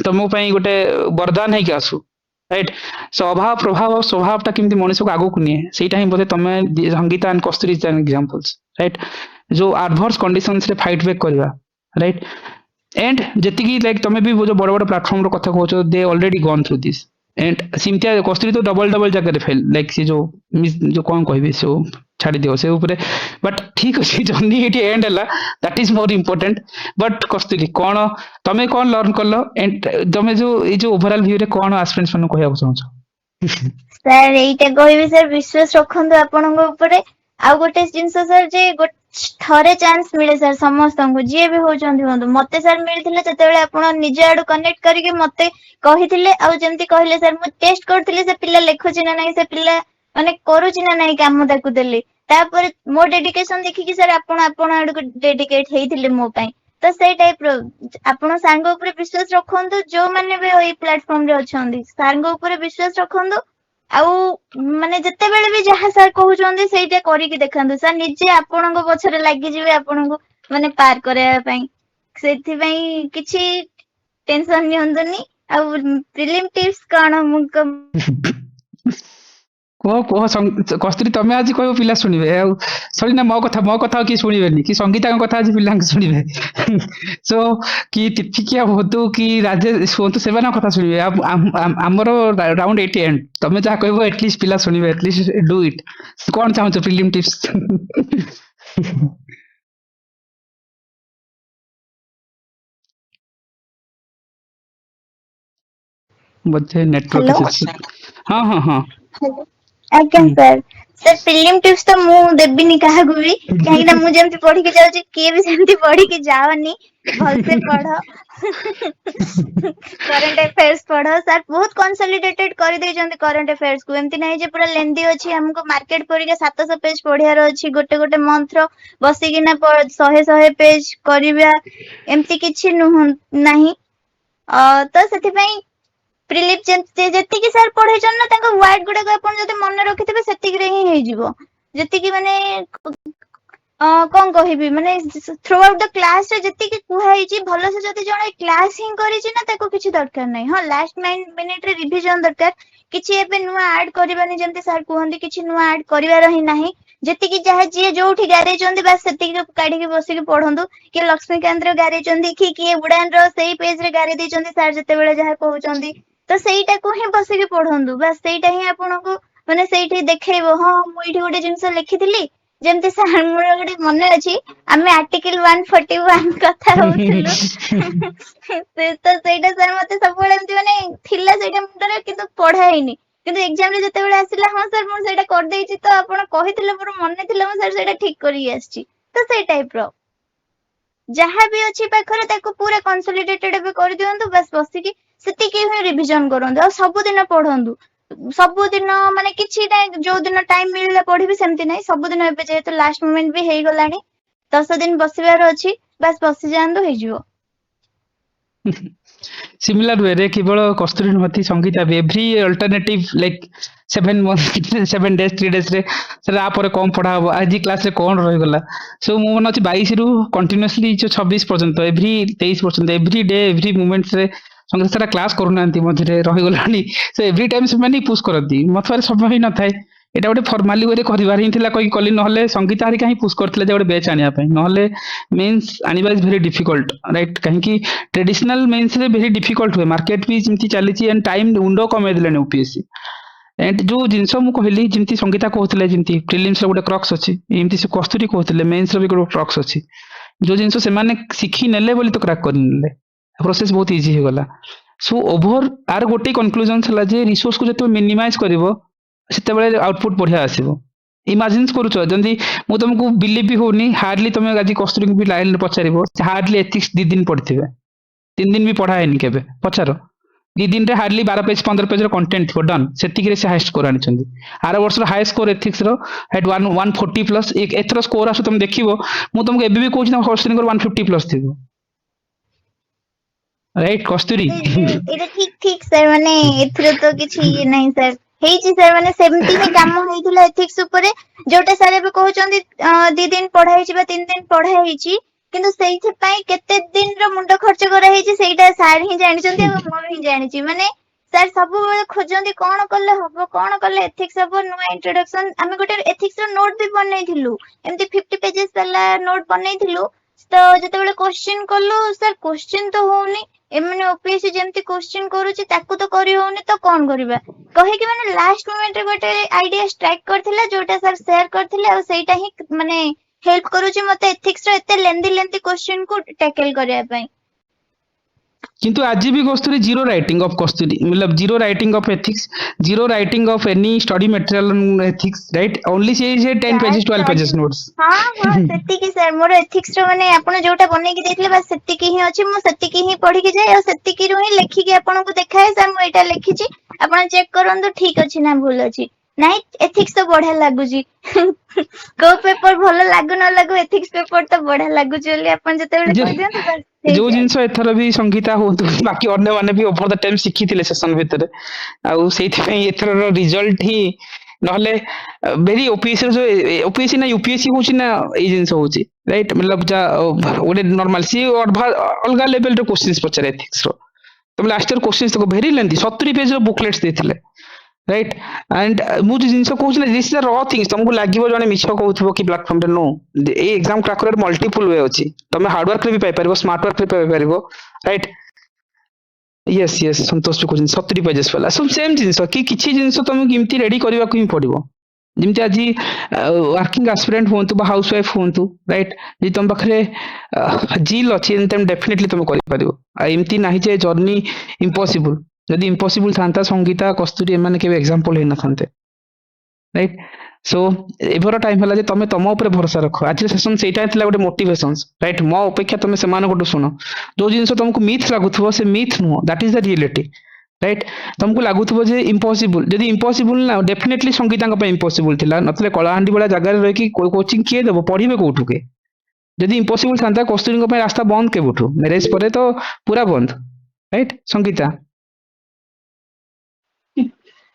[SPEAKER 1] ତମ ପାଇଁ ଗୋଟେ ବରଦାନ ହେଇକି ଆସୁ, ରାଇଟ୍? ସୋ ଅଭାବ ପ୍ରଭାବ ସ୍ୱଭାବଟା କେମିତି ମଣିଷକୁ ଆଗକୁ ନିଏ, ସେଇଟା ହିଁ ବୋଧେ ତମେ Sangeeta and Kasturi is an examples, right? ଯୋଉ ଆଡଭର୍ସ କଣ୍ଡିସନ୍ସରେ ଫାଇଟ୍ ବ୍ୟାକ୍ କରିବା, ରାଇଟ୍? एंड ଯେତିକି ଲାଇକ୍ ତମେ ବି ଯୋଉ ବଡ ବଡ ପ୍ଲାଟଫର୍ମ ର କଥା କହୁଛ, they already gone through this. And ସେମିତିଆ କସ୍ତୁରୀ ତ ଡବଲ ଡବଲ ଜାଗାରେ ଫେଲ୍, ଲାଇକ୍ ସେ ଯୋଉ କଣ କହିବି, ସେ ଛାଡି ଦିଅ ସେ ଉପରେ। ବଟ୍ ଠିକ ଅଛି, ଜର୍ଣ୍ଣି ଏଠି ଏଣ୍ଡ ହେଲା, ଦ୍ୟାଟ୍ ଇଜ ମୋର ଇମ୍ପୋର୍ଟାଣ୍ଟ। ବଟ୍ କସ୍ତୁରୀ କଣ ତମେ କଣ ଲର୍ନ କଲ, ଏଣ୍ଡ ତମେ ଯୋଉ ଏଇ ଯୋଉ ଓଭରାଲ ଭ୍ୟୁରେ କଣ ଆସ୍ପିରେଣ୍ଟସ୍ ମାନଙ୍କୁ କହିବାକୁ ଚାହୁଁଛ?
[SPEAKER 2] ସାର୍ ଏଇଟା କହିବି ସାର୍, ବିଶ୍ୱାସ ରଖନ୍ତୁ ଆପଣଙ୍କ ଉପରେ। ଆଉ ଗୋଟେ ଜିନିଷ ସାର୍, ଯେ ଥରେ ଚାନ୍ସ ମିଳେ ସାର୍ ସମସ୍ତଙ୍କୁ, ଯିଏ ବି ହଉଛନ୍ତି ହୁଅନ୍ତୁ। ମତେ ସାର୍ ମିଳିଥିଲା ଯେତେବେଳେ ଆପଣ ନିଜ ଆଡୁ କନେକ୍ଟ କରିକି ମତେ କହିଥିଲେ, ଆଉ ଯେମିତି କହିଲେ ସାର୍ ମୁଁ ଟେଷ୍ଟ କରିଥିଲି ସେ ପିଲା ଲେଖୁଛି ନା ନାହିଁ, ସେ ପିଲା ମାନେ କରୁଛି ନା ନାହିଁ କାମ, ତାକୁ ଦେଲି। ତାପରେ ମୋ ଡେଡିକେସନ ଦେଖିକି ସାର୍ ଆପଣ ଆଡକୁ ଡେଡିକେଟ ହେଇଥିଲେ ମୋ ପାଇଁ। ତ ସେଇ ଟାଇପ ର ଆପଣ ସାଙ୍ଗ ଉପରେ ବିଶ୍ୱାସ ରଖନ୍ତୁ, ଯୋଉମାନେ ବି ଏଇ ପ୍ଲାଟଫର୍ମ ରେ ଅଛନ୍ତି ସାର୍ଙ୍କ ଉପରେ ବିଶ୍ୱାସ ରଖନ୍ତୁ। ଆଉ ମାନେ ଯେତେବେଳେ ବି ଯାହା ସାର୍ କହୁଛନ୍ତି ସେଇଟା କରିକି ଦେଖାନ୍ତୁ ସାର୍, ନିଜେ ଆପଣଙ୍କ ପଛରେ ଲାଗିଯିବେ ଆପଣଙ୍କୁ ମାନେ ପାର କରିବା ପାଇଁ। ସେଥିପାଇଁ କିଛି ଟେନସନ ନିଅନ୍ତୁନି। ଆଉ ପ୍ରିଲିମ୍ ଟିପ୍ସ କଣ ମୁଁ
[SPEAKER 1] କୁହ କୁହ କସ୍ତୁରୀ, ତମେ ଆଜି କହିବ ପିଲା ଶୁଣିବେ, ଆଉ ସରି ନା ମୋ କଥା ଆଉ କିଏ ଶୁଣିବେନି, କି ସଙ୍ଗୀତାଙ୍କ କଥା ଆଜି ପିଲାଙ୍କୁ ଶୁଣିବେ। ସୋ କି ତିତିକିଆ ହୁଅନ୍ତୁ କି ରାଜେଶ ହୁଅନ୍ତୁ, ସେମାନଙ୍କ କଥା ଶୁଣିବେ। ଆମର ରାଉଣ୍ଡ ଏଇଠି ଏଣ୍ଡ, ତମେ ଯାହା କହିବ ଏଟଲିଷ୍ଟ ପିଲା ଶୁଣିବେ, ଏଟଲିଷ୍ଟ ଡୁ ଇଟ୍। କଣ ଚାହୁଁଛ ଫିଲ୍ମ ଟିପ୍ସ? ବୋଧେ ନେଟୱାର୍କ
[SPEAKER 2] ହ୍ୟାଲୋ।
[SPEAKER 1] ଇସୁ। ହଁ ହଁ ହଁ।
[SPEAKER 2] ଆଜ୍ଞା
[SPEAKER 1] ହୁଁ।
[SPEAKER 2] ସାର୍। ସାର୍ ଫିଲ୍ମ ଟିପ୍ସ ତ ମୁଁ ଦେବିନି କାହାକୁ ବି, କାହିଁକି ନା ମୁଁ ଯେମିତି ପଢିକି ଯାଉଛି କିଏ ବି ସେମିତି ପଢିକି ଯାଅନି, ଭଲସେ ପଢ। କରେଣ୍ଟ ଆଫେୟାର୍ସ ପଢ। ସାର୍ ବହୁତ କନସଲିଡେଟେଡ କରିଦେଇଛନ୍ତି କରେଣ୍ଟ ଆଫେୟାର୍ସ କୁ, ଏମିତି ନାହିଁ ଯେ ପୁରା ଲେନ୍ଦି ଅଛି, ଆମକୁ ମାର୍କେଟ ପରିକା 700 ପେଜ ପଢିବାର ଅଛି ଗୋଟେ ଗୋଟେ ମନ୍ଥର ବସିକିନା 100 ପେଜ କରିବା, ଏମିତି କିଛି ନାହିଁ। ତ ସେଥିପାଇଁ ପ୍ରିଲିପ୍ ଯେତିକି ସାର୍ ପଢେଇଛନ୍ତି ନା, ତାଙ୍କ ୱାର୍ଡ ଗୁଡାକ ଆପଣ ଯଦି ମନେ ରଖିଥିବେ ସେତିକିରେ ହିଁ ହେଇଯିବ। ଯେତିକି ମାନେ କଣ କହିବି, ମାନେ ଥ୍ରୁ ଆଉଟ୍ ଦ କ୍ଲାସ ରେ ଯେତିକି କୁହାଯାଇଛି, ଭଲସେ ଯଦି ଜଣେ କ୍ଲାସ ହିଁ କରିଛି ନା, ତାକୁ କିଛି ଦରକାର ନାହିଁ। ହଁ ଲାଷ୍ଟ ମିନିଟ ରେ ରିଭିଜନ ଦରକାର, କିଛି ଏବେ ନୂଆ ଆଡ କରିବାନି, ଯେମିତି ସାର୍ କୁହନ୍ତି କିଛି ନୂଆ ଆଡ କରିବାର ହିଁ ନାହିଁ। ଯେତିକି ଯାହା ଯିଏ ଯୋଉଠି ଗାରେଇଛନ୍ତି ବାସ୍ ସେତିକି କାଢିକି ବସିକି ପଢନ୍ତୁ। କିଏ ଲକ୍ଷ୍ମୀକାନ୍ତ ର ଗାରେଇଛନ୍ତି, କିଏ ଉଡାନ ର ସେଇ ପେଜ ରେ ଗାରେଇ ଦେଇଛନ୍ତି ସାର୍ ଯେତେବେଳେ ଯାହା କହୁଛନ୍ତି, ତ ସେଇଟାକୁ ହିଁ ବସିକି ପଢନ୍ତୁ। ବାସ୍ ସେଇଟା ହିଁ ଆପଣଙ୍କୁ ମାନେ ସେଇଠି ଦେଖେଇବ, ହଁ ମୁଁ ଏଇଠି ଗୋଟେ ଜିନିଷ ଲେଖିଥିଲି। ଯେମିତି ସାର୍ ମୋର ଗୋଟେ ମନେ ଅଛି, ଆମେ ଆର୍ଟିକିଲ 141 କଥା ହଉଥିଲୁ। ତ ସେଇଟା ସାର୍ ମତେ ସବୁବେଳେ ଏମିତି ମାନେ ଥିଲା ସେଇଟା ମୁଣ୍ଡରେ, କିନ୍ତୁ ପଢା ହେଇନି। କିନ୍ତୁ ଏକ୍ସାମ ରେ ଯେତେବେଳେ ଆସିଲା, ହଁ ସାର୍ ମୁଁ ସେଇଟା କରିଦେଇଛି, ତ ଆପଣ କହିଥିଲେ ମୋର ମନେ ଥିଲା, ମୁଁ ସାର୍ ସେଇଟା ଠିକ କରିକି ଆସିଛି। ତ ସେଇ ଟାଇପ ର ଯାହା ବି ଅଛି ପାଖରେ ତାକୁ ପୁରା କନସଲିଡେଟେଡ ଏବେ କରିଦିଅନ୍ତୁ, ବାସ୍ ବସିକି ସେତିକି ହିଁ ରିଭିଜନ କରନ୍ତୁ। ଆଉ ସବୁଦିନ ପଢନ୍ତୁ, ସବୁଦିନ ମାନେ କିଛି ନାହିଁ, ଯୋଉ ଦିନ ଟାଇମ ମିଳିଲା ପଢିବି ସେମିତି ନାହିଁ, ସବୁଦିନ। ଏବେ ଯେହେତୁ ଲାଷ୍ଟ ମୋମେଣ୍ଟ ବି ହେଇଗଲାଣି, 10 ଦିନ ବସିବାର ଅଛି, ବାସ୍ ବସିଯାଆନ୍ତୁ ହେଇଯିବ।
[SPEAKER 1] Similar way ରେ କେବଳ କସ୍ତୁରୀ ନୁହନ୍ତି, ସଙ୍ଗୀତା ବି every alternative like 7 days 3 days ରେ ସେଟା ପରେ କଣ ପଢା ହବ, ଆଜି କ୍ଲାସ ରେ କଣ ରହିଗଲା। ସୋ ମୁଁ ମନେ ଅଛି 22 ରୁ କଣ୍ଟିନ୍ୟୁଅସଲି 26 ପର୍ଯ୍ୟନ୍ତ, ଏଭ୍ରି 23 ପର୍ଯ୍ୟନ୍ତ, ଏଭ୍ରି ଡେ ଏଭ୍ରି ମୁଭମେଣ୍ଟ ରେ ସଙ୍ଗୀତା ସେଟା କ୍ଲାସ କରୁନାହାନ୍ତି, ମଝିରେ ରହିଗଲାଣି। ସେ ଏଭ୍ରି ଟାଇମ ସେମାନେ ପୁଶ କରନ୍ତି, ମୋ ପାଖରେ ସମୟ ହିଁ ନଥାଏ। ଏଇଟା ଗୋଟେ ଫର୍ମାଲି ୱେରେ କରିବାର ହିଁ ଥିଲା, କହିକି କଲି। ନହେଲେ ସଙ୍ଗୀତା ହାରିକା ହିଁ ପୁଶ କରିଥିଲେ ଯେ ଗୋଟେ ବେଚ୍ ଆଣିବା ପାଇଁ, ନହେଲେ ମେନ୍ସ ଆଣିବା ଇଜ ଭେରି ଡିଫିକଲ୍ଟ, ରାଇଟ୍? କାହିଁକି ट्रेडिशनल मेंस रे वेरी डिफिकल्ट हुए, मार्केट भी जेमती चलीची एंड टाइम उंडो कमे देले यूपीएससी। एंड जो जिनस मु कहली जेमती संगीता कहउतले, जेमती प्रिलिम्स रो गोटे क्रक्स अछि, एमती से कस्तूरी कहउतले मेंस रो भी गोटे क्रक्स अछि। जो जिनस से माने सिखी नेले बोली तो क्रैक कर नेले, प्रोसेस बहुत इजी हो गला। सो ओभर आर गोटे कनक्लूजन है जे रिसोर्स को जो मिनिमाइज करिवो सेतेबेले आउटपुट बढ़िया आसीबो इमेजिन करूछ जंदी मु तुमको बिलीव भी होनी हार्डली तुम आज कस्तूरी भी लाइन पचारिबो हार्डली एथिक्स 2 दिन पढ़िथिबे 3 दिन भी पढ़ा हैनी केबे पचारो 2 दिन रे हार्डली 12 पेज 15 पेज कंटेंट थो डन सेतिक रे से हाईएस्ट स्कोर आनिचंदी आर वर्ष रो हाई स्कोर एथिक्स रो हेड 140 प्लस एक एथरो स्कोर आसु तुम देखिबो मु तुमको एबे भी कहूछ ना कस्तूरी को 150 प्लस थिबो राइट कस्तूरी
[SPEAKER 2] ଏଇଟା ଠିକ ଠିକ ସାର୍ ମାନେ ଏଥିରେ ତ କିଛି ଇଏ ନାହିଁ ସାର୍ ହେଇଛି ସାର୍ ମାନେ ସେମିତି ହିଁ କାମ ହେଇଥିଲା ଏଥିକ୍ସ ଉପରେ ଯୋଉଟା ସାର୍ ଏବେ କହୁଛନ୍ତି 2 ଦିନ ପଢା ହେଇଛି ବା 3 ଦିନ ପଢା ହେଇଛି କିନ୍ତୁ ସେଇଥିପାଇଁ କେତେ ଦିନର ମୁଣ୍ଡ ଖର୍ଚ୍ଚ କରାହେଇଛି ସେଇଟା ସାର୍ ହିଁ ଜାଣିଛନ୍ତି ଆଉ ମୁଁ ହିଁ ଜାଣିଛି ମାନେ ସାର୍ ସବୁବେଳେ ଖୋଜନ୍ତି କଣ କଲେ ହବ କଣ କଲେ ଏଥିକ୍ସ ହବ ନୂଆ ଇଣ୍ଟ୍ରୋଡକ୍ସନ ଆମେ ଗୋଟେ ଏଥିକ୍ସ ର ନୋଟ ବି ବନେଇଥିଲୁ ଏମିତି 50 ପେଜେସ୍ ବାଲା ନୋଟ ବନେଇଥିଲୁ ତ ଯେତେବେଳେ କ୍ୱେଶ୍ଚିନ୍ କଲୁ ସାର୍ କ୍ୱେଶ୍ଚିନ୍ ତ ହଉନି ଏମାନେ ଓପିଏସସି ଯେମିତି କ୍ୱେଶ୍ଚିନ୍ କରୁଛି ତାକୁ ତ କରି ହଉନି ତ କଣ କରିବା କହିକି ମାନେ ଲାଷ୍ଟ ମୋମେଣ୍ଟରେ ଗୋଟେ ଆଇଡିଆ ଷ୍ଟ୍ରାଇକ୍ କରିଥିଲା ଯୋଉଟା ସାର୍ ସେୟାର କରିଥିଲେ ଆଉ ସେଇଟା ହିଁ ମାନେ ହେଲ୍ପ କରୁଛି ମତେ ଏଥିକ୍ସ ର ଏତେ ଲେନ୍ଦି କ୍ୱେଶ୍ଚିନ୍ କୁ ଟ୍ୟାକଲ କରିବା ପାଇଁ
[SPEAKER 1] किंतु आज भी कस्तूरी जीरो राइटिंग ऑफ कस्तूरी मतलब zero writing of ethics zero writing of any study material ethics right only say 10 pages 12 pages notes
[SPEAKER 2] ହଁ ହଁ ସେତିକି ସାର୍ ମୋର ଏଥିକ୍ସ ର ମାନେ ଆପଣ ଯୋଉଟା ବନେଇକି ଦେଇଥିଲେ ବାସ୍ ସେତିକି ହିଁ ଅଛି ମୁଁ ସେତିକି ହିଁ ପଢିକି ଯାଏ ଆଉ ସେତିକିରୁ ହିଁ ଲେଖିକି ଆପଣଙ୍କୁ ଦେଖାଏ ସାର୍ ମୁଁ ଏଇଟା ଲେଖିଛି ଆପଣ ଚେକ୍ କରନ୍ତୁ ଠିକ ଅଛି ନା ଭୁଲ ଅଛି ନାଇଁ ଏଥିକ୍ସ ତ ବଢିଆ ଲାଗୁଛି କୋଉ ପେପର ଭଲ ଲାଗୁ ନ ଲାଗୁ ଏଥିକ୍ସ ପେପର ତ ବଢିଆ ଲାଗୁଛି ବୋଲି ଆପଣ ଯେତେବେଳେ
[SPEAKER 1] ଯେ
[SPEAKER 2] କହିଦିଅନ୍ତୁ ବାସ୍
[SPEAKER 1] जो
[SPEAKER 2] ହେଇଯାଏ
[SPEAKER 1] जिनस एथर भी संगीता हो बाकी अन्य माने भी ओवर द टाइम शिखिथिले सेशन भितर आउ सेथि पई एथर रिजल्ट ही नहले वेरी ओपीएससी जो ओपीएससी ना यूपीएससी होची ना ए जिनस होची राइट मतलब जा ओडे नॉर्मल सी अलगा लेवल रो क्वेश्चंस पचारे एथिक्स रो तुम लास्ट ईयर क्वेश्चंस तो वेरी लेंथी 70 पेज रो बुकलेट्स देथिले राइट एंड मु जो जिनस कहूछ ना this is the raw things तुमको लागिवो जने मिछ कहउथबो कि प्लेटफॉर्म रे no a exam cracker multiple way अछि तुम हार्ड वर्क रे भी पाई परबो स्मार्ट वर्क रे पाई परबो राइट यस यस संतोष को 70 पेजेस वाला सब सेम जिनस कि किछि जिनस तुम किमती रेडी करबा को ही पड़िबो जिमती आज वर्किंग एस्पिरेंट होंतु बा हाउस वाइफ होंतु राइट जे तुम पाखरे जील अछि तुम डेफिनेटली तुम करि परिबो आ एमती नाही जे जर्नी इम्पॉसिबल जदि इम्पॉसिबल थांता संगीता कस्तूरी एमाने केबे एग्जांपल हे न थांते राइट सो एभर टाइम हला जे तमे तम ऊपर भरोसा रखो आज सेशन सेटा थिला गोटे मोटिवेशंस राइट मो अपेक्षा तमे समान गोटे सुनो जो जिंस तुमको मिथ लागुथबो से मिथ नुहो that is the reality right तुमको लागुथबो जे इम्पॉसिबल जदि इम्पॉसिबल ना डेफिनेटली संगीता पे इम्पॉसिबल थिला नतले कलाहांडी वाला जगह रही कि कोचिंग किए देबो पढ़िबे कोठु के जदि इम्पॉसिबल थांता कस्तूरी पे रास्ता बंद केबुठु मैरिज परे तो पूरा बंद राइट संगीता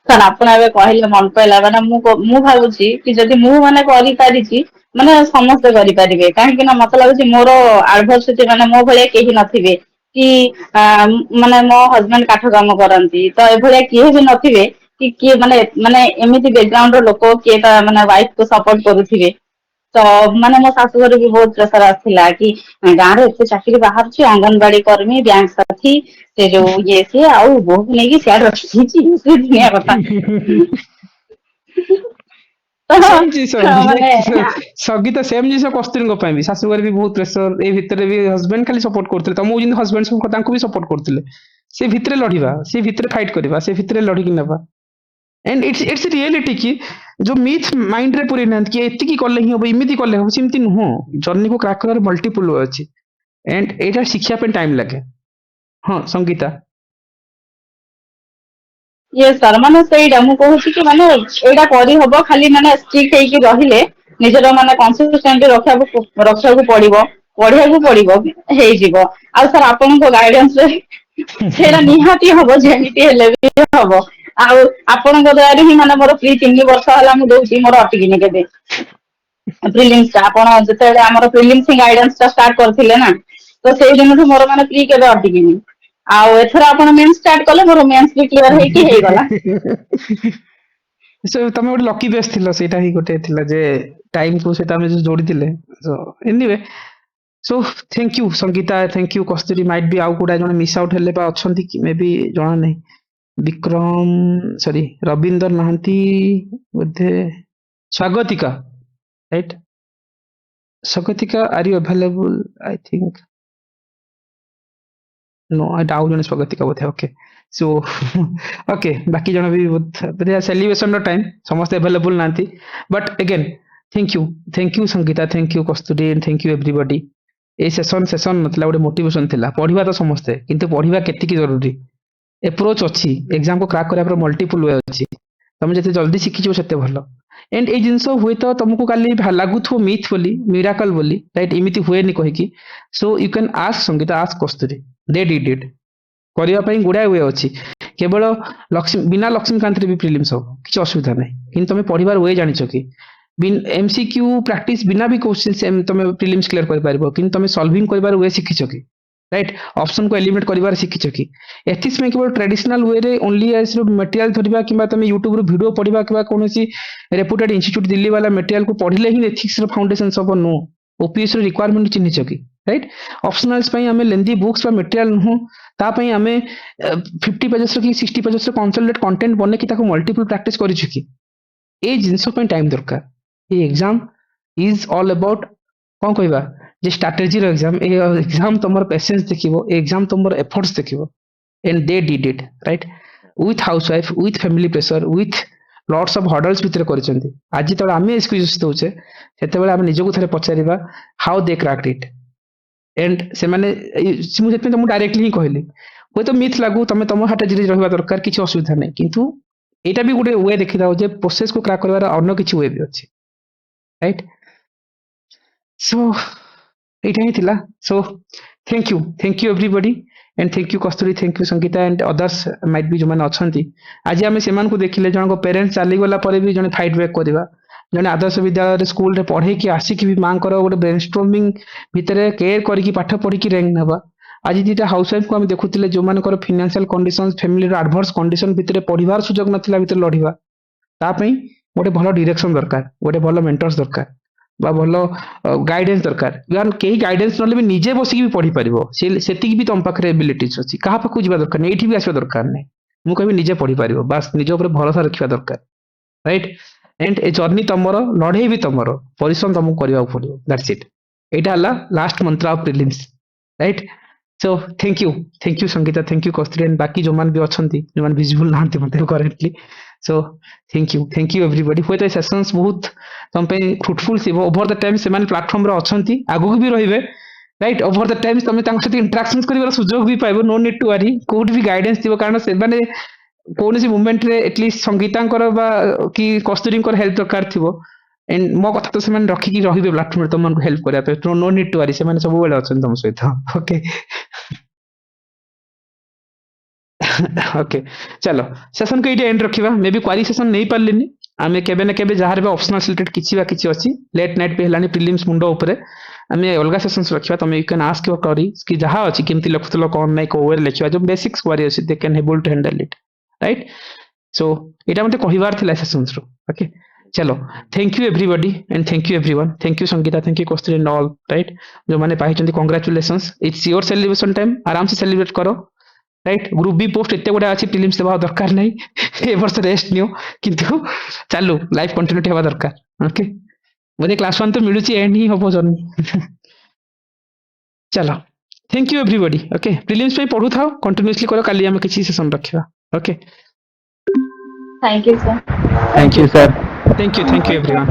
[SPEAKER 3] ସାର୍ ଆପଣ ଏବେ କହିଲେ ମନ ପଇଲା ମାନେ ମୁଁ ଭାବୁଛି କି ଯଦି ମୁଁ ମାନେ କରିପାରିଛି ମାନେ ସମସ୍ତେ କରିପାରିବେ କାହିଁକି ନା ମତେ ଲାଗୁଛି ମୋର ଆଡଭର୍ସିଟି ମାନେ ମୋ ଭଳିଆ କେହି ନଥିବେ କି ମାନେ ମୋ ହଜବେଣ୍ଡ କାଠ କାମ କରନ୍ତି ତ ଏଭଳିଆ କିଏ ବି ନଥିବେ କି କିଏ ମାନେ ମାନେ ଏମିତି ବ୍ୟାକଗ୍ରାଉଣ୍ଡ ର ଲୋକ କିଏ ତା ମାନେ ୱାଇଫ କୁ ସପୋର୍ଟ କରୁଥିବେ ତ ମାନେ ମୋ ଶାଶୁଘର ବି ବହୁତ ପ୍ରେସର ଆସିଥିଲା କି ଗାଁରେ ଏତେ ଚାକିରି ବାହାରୁଛି ଅଙ୍ଗନବାଡି କର୍ମୀ ବ୍ୟାଙ୍କ ସାଥୀ ସେ ଯୋଉ ଇଏ ସିଏ ଆଉ ବୋହୂ ନେଇକି ସିଆଡେ ରଖିଦେଇଛି ସେ ଦୁନିଆ କଥା
[SPEAKER 1] सेम जिस
[SPEAKER 3] ତ ମାନେ
[SPEAKER 1] सगीता सेम जिस कस्तूरी भी शाशुघर भी बहुत प्रेसर ए भितर भी हस्बैंड खाली सपोर्ट करते तुमको जिन हस्बैंड भी सपोर्ट करते से भितर लड़िबा से भितर फाइट करबा से भितर लड़िकी नेबा एंड इट्स रियलिटी कि जो मिथ माइंड रे पूरी ना कि एतिकी कले ही हो इमिति कले हो सिमति नुहो जर्नी को क्रैक कर मल्टीपल वे अछि एंड एटा शिक्षा पे टाइम लगे हां संगीता
[SPEAKER 3] ଇଏ ସାର୍ ମାନେ ସେଇଟା ମୁଁ କହୁଛି କି ମାନେ ଏଇଟା କରିହବ ଖାଲି ମାନେ ଷ୍ଟ୍ରିକ୍ଟ ହେଇକି ରହିଲେ ନିଜର ମାନେ କନସିଷ୍ଟେଣ୍ଟ ରଖିବାକୁ ପଡିବ ପଢିବାକୁ ପଡିବ ହେଇଯିବ ଆଉ ସାର୍ ଆପଣଙ୍କ ଗାଇଡାନ୍ସ ରେ ସେଇଟା ନିହାତି ହବ ଯେମିତି ହେଲେ ବି ହବ ଆଉ ଆପଣଙ୍କ ଦ୍ୱାରା ହିଁ ମାନେ ମୋର ପ୍ରି 3 ବର୍ଷ ହେଲା ମୁଁ ଦଉଛି ମୋର ଅଟକିନି କେବେ ପ୍ରିଲିମ୍ସ ଟା ଆପଣ ଯେତେବେଳେ ଆମର ପ୍ରିଲିମ୍ସ ଗାଇଡାନ୍ସ ଟା ଷ୍ଟାର୍ଟ କରିଥିଲେ ନା ତ ସେଇ ଦିନଠୁ ମୋର ମାନେ ପ୍ରି କେବେ ଅଟକିନି ଆଉ ଏଥର ଆପଣ ମେନ୍ସ ଷ୍ଟାର୍ଟ କଲେ ମୋର ମେନ୍ସ ବି କ୍ଲିୟର ହେଇକି ହେଇଗଲା
[SPEAKER 1] सो तमे गोटे लकी बेस्ट थिलो सेटा ही गोटे थिला जे टाइम को सेटा हम जोड़ी थिले so anyway so thank you Sangeeta thank you Kasturi might be आउ कोडा जने मिस आउट हेले बा अछंती कि मे बी जणा नै विक्रम सॉरी रविंदर महांती बोधे Swagatika right Swagatika are you available I think no doubt जने प्रगति का बोथे ओके सो ओके बाकी जन भी बोधे सेलिब्रेशन टाइम समस्त अवेलेबल नांती but again thank you Sangeeta thank you Kasturi thank you everybody ए सेशन मतलब गोटे मोटिवेशन थिला पढ़िबा तो समस्ते किंतु पढ़िबा केतिकी जरूरी एप्रोच अच्छी एग्जाम को क्रैक करबा मल्टीपल वे अच्छी तुम जते जल्दी शिखिजो सेते भलो एंड ए जिनस हुए तो तुमको काली लागुथो मिथ बोली मिराकल बोली राइट इमिति हुए नि कहि कि so you can ask Sangeeta ask Kasturi they did it करिया पई गुडा वे अच्छी केवल लक्ष्मी बिना लक्ष्मीकांत रे भी प्रीलिम्स हो किछ असुविधा नै किंतु तुम पढ़िबार वे जानिछो कि एमसीक्यू प्रैक्टिस बिना भी क्वेश्चन तुम प्रीलिम्स क्लियर कर पारिबो किंतु तुम सॉल्विंग करबार वे शिखिछो कि राइट ऑप्शन को एलिमिनेट करिबार शिखिछो कि एथिक्स में केवल ट्रेडिशनल वे रे ओनली एज मटेरियल धरिबा किबा तुम YouTube रो वीडियो पढ़िबा किबा कोनोसी रेपुटेड इंस्टीट्यूट दिल्ली वाला मटेरियल को पढ़िले ही एथिक्स रो फाउंडेशन सब नो ओपीएस रो रिक्वायरमेंट चिन्हिछो कि राइट ऑप्शनल्स पई हमें लेंदी बुक्स बा मटेरियल नो ता पई हमें 50 पेजेस रो कि 60 पेजेस रो कंसोलिडेट कंटेंट बने कि ताको मल्टीपल प्रैक्टिस करिछु कि ए जिंस पई टाइम दरकार ये एग्जाम इज ऑल अबाउट कौन कहबा जे स्ट्रेटजी रो एग्जाम ए एग्जाम तुमर पेशेंस देखिबो एग्जाम तुमर एफर्ट्स देखिबो and they did it right with housewife with family pressure with lots of hurdles भितर करछंती आज तक आमे एक्सक्यूज दोचे सेते बेले हम निजको थरे पचारिबा how they cracked it and से माने मु सेते तुम डायरेक्टली ही कहली होय तो मिथ लागू तमे तम स्ट्रेटजी रे रहबा दरकार किछ असुविधा नै किंतु एटा भी गोटे वे देखि दाओ जे प्रोसेस को क्रैक करबार अन्य किछ वे भी अछि राइट सो एटा ही थिला so thank you everybody and thank you Kasturi thank you Sangeeta and others might be जो माने अछंती आज आमे सेमान को देखिले जन को पेरेंट्स चाली गला परे भी जने फाइट बैक करबा जने आदर्श विद्यालय रे स्कूल रे पढ़े कि आसी कि भी मां कर गोटे ब्रेनस्टॉर्मिंग भितरे केयर करी कि पाठ पढ़ी कि रैंक नबा आज दीटा हाउसवाइफ को हम देखुतिले जो मानकर फाइनेंशियल कंडीशंस फैमिली रो एडवर्स कंडीशन भितरे पढ़िबार सुजोग नथिला भितरे लढिबा ता पई गोटे भलो डायरेक्शन दरकार गोटे भलो मेंटर्स दरकार बा भलो गाइडेंस दरकार यार केही गाइडेंस नले भी निजे बसी भी पढ़ी परिबो सेति भी तुम पाखरे एबिलिटीज अछि कहा पाखु जिबा दरकार नै एठी भी आसीबा दरकार नै मु कहबी निजे पढ़ी परिबो बस निजे ऊपर भरोसा रखिबा दरकार राइट एंड ए जर्नी तमरो लढे भी तमरो परिश्रम तुमको करबा पड़िबो दैट्स इट एटा हला लास्ट मंत्र of prelims right so thank you Sangeeta thank you Kasturi and बाकी जो मान भी अछंती जो मान विजिबल नांती मते currently so thank you everybody होय तो सेशंस बहुत तुम पे फ्रूटफुल सिबो ओवर द टाइम से मान प्लेटफॉर्म रे अछंती आगु भी रहिबे राइट ओवर द टाइम तुम तांक साथ इंटरेक्शंस करिवार सुजोग भी पाइबो नो नीड टू वरी कोड भी गाइडेंस दिबो कारण से माने कोनसी मूवमेंट रे एटलीस्ट संगीतांकर बा कि कस्तूरींकर हेल्प दरकार थिबो एंड मो कथा तो से मान रखी कि रहिबे प्लेटफॉर्म रे तुमन को हेल्प करिया पे नो नीड टू वरी से मान सब बेले अछन तुम सहित ओके ओके चलो सेशन को एंड रखिबा मे बी क्वारी सेशन नहीं पारलिनी आमे केबे न केबे जहार बे ऑप्शनल रिलेटेड किछि बा किछि अछि लेट नाइट पे हलानी प्रीलिम्स मुंडो ऊपर आमे अलगा सेशंस रखिबा तमे you can ask your query कि जहा अछि केमति लखुतलो कोन नै को वे लिखिबा जो बेसिक्स क्वेरी अछि they can able to handle it right so एटा मते कहिबार थिला सेशंस रो ओके चलो thank you everybody and thank you everyone thank you Sangeeta thank you Kasturi and all right जो माने पाहिचंती congratulations it's your celebration time आराम से सेलिब्रेट करो राइट ग्रुप बी पोस्ट एते गुडा अछि प्रीलिम्स देबा दरकार नै ए वर्ष रेस्ट नियो किंतु चालू लाइफ कंटिन्यूटी हेबा दरकार ओके मोदे क्लास 1 तो मिलुची एंड ही होबो जर्नी चलो thank you everybody okay prelims पे पढु थाओ कंटिन्यूअसली करो काली हम किछि सेशन रखिबा okay
[SPEAKER 3] thank you sir
[SPEAKER 1] thank you everyone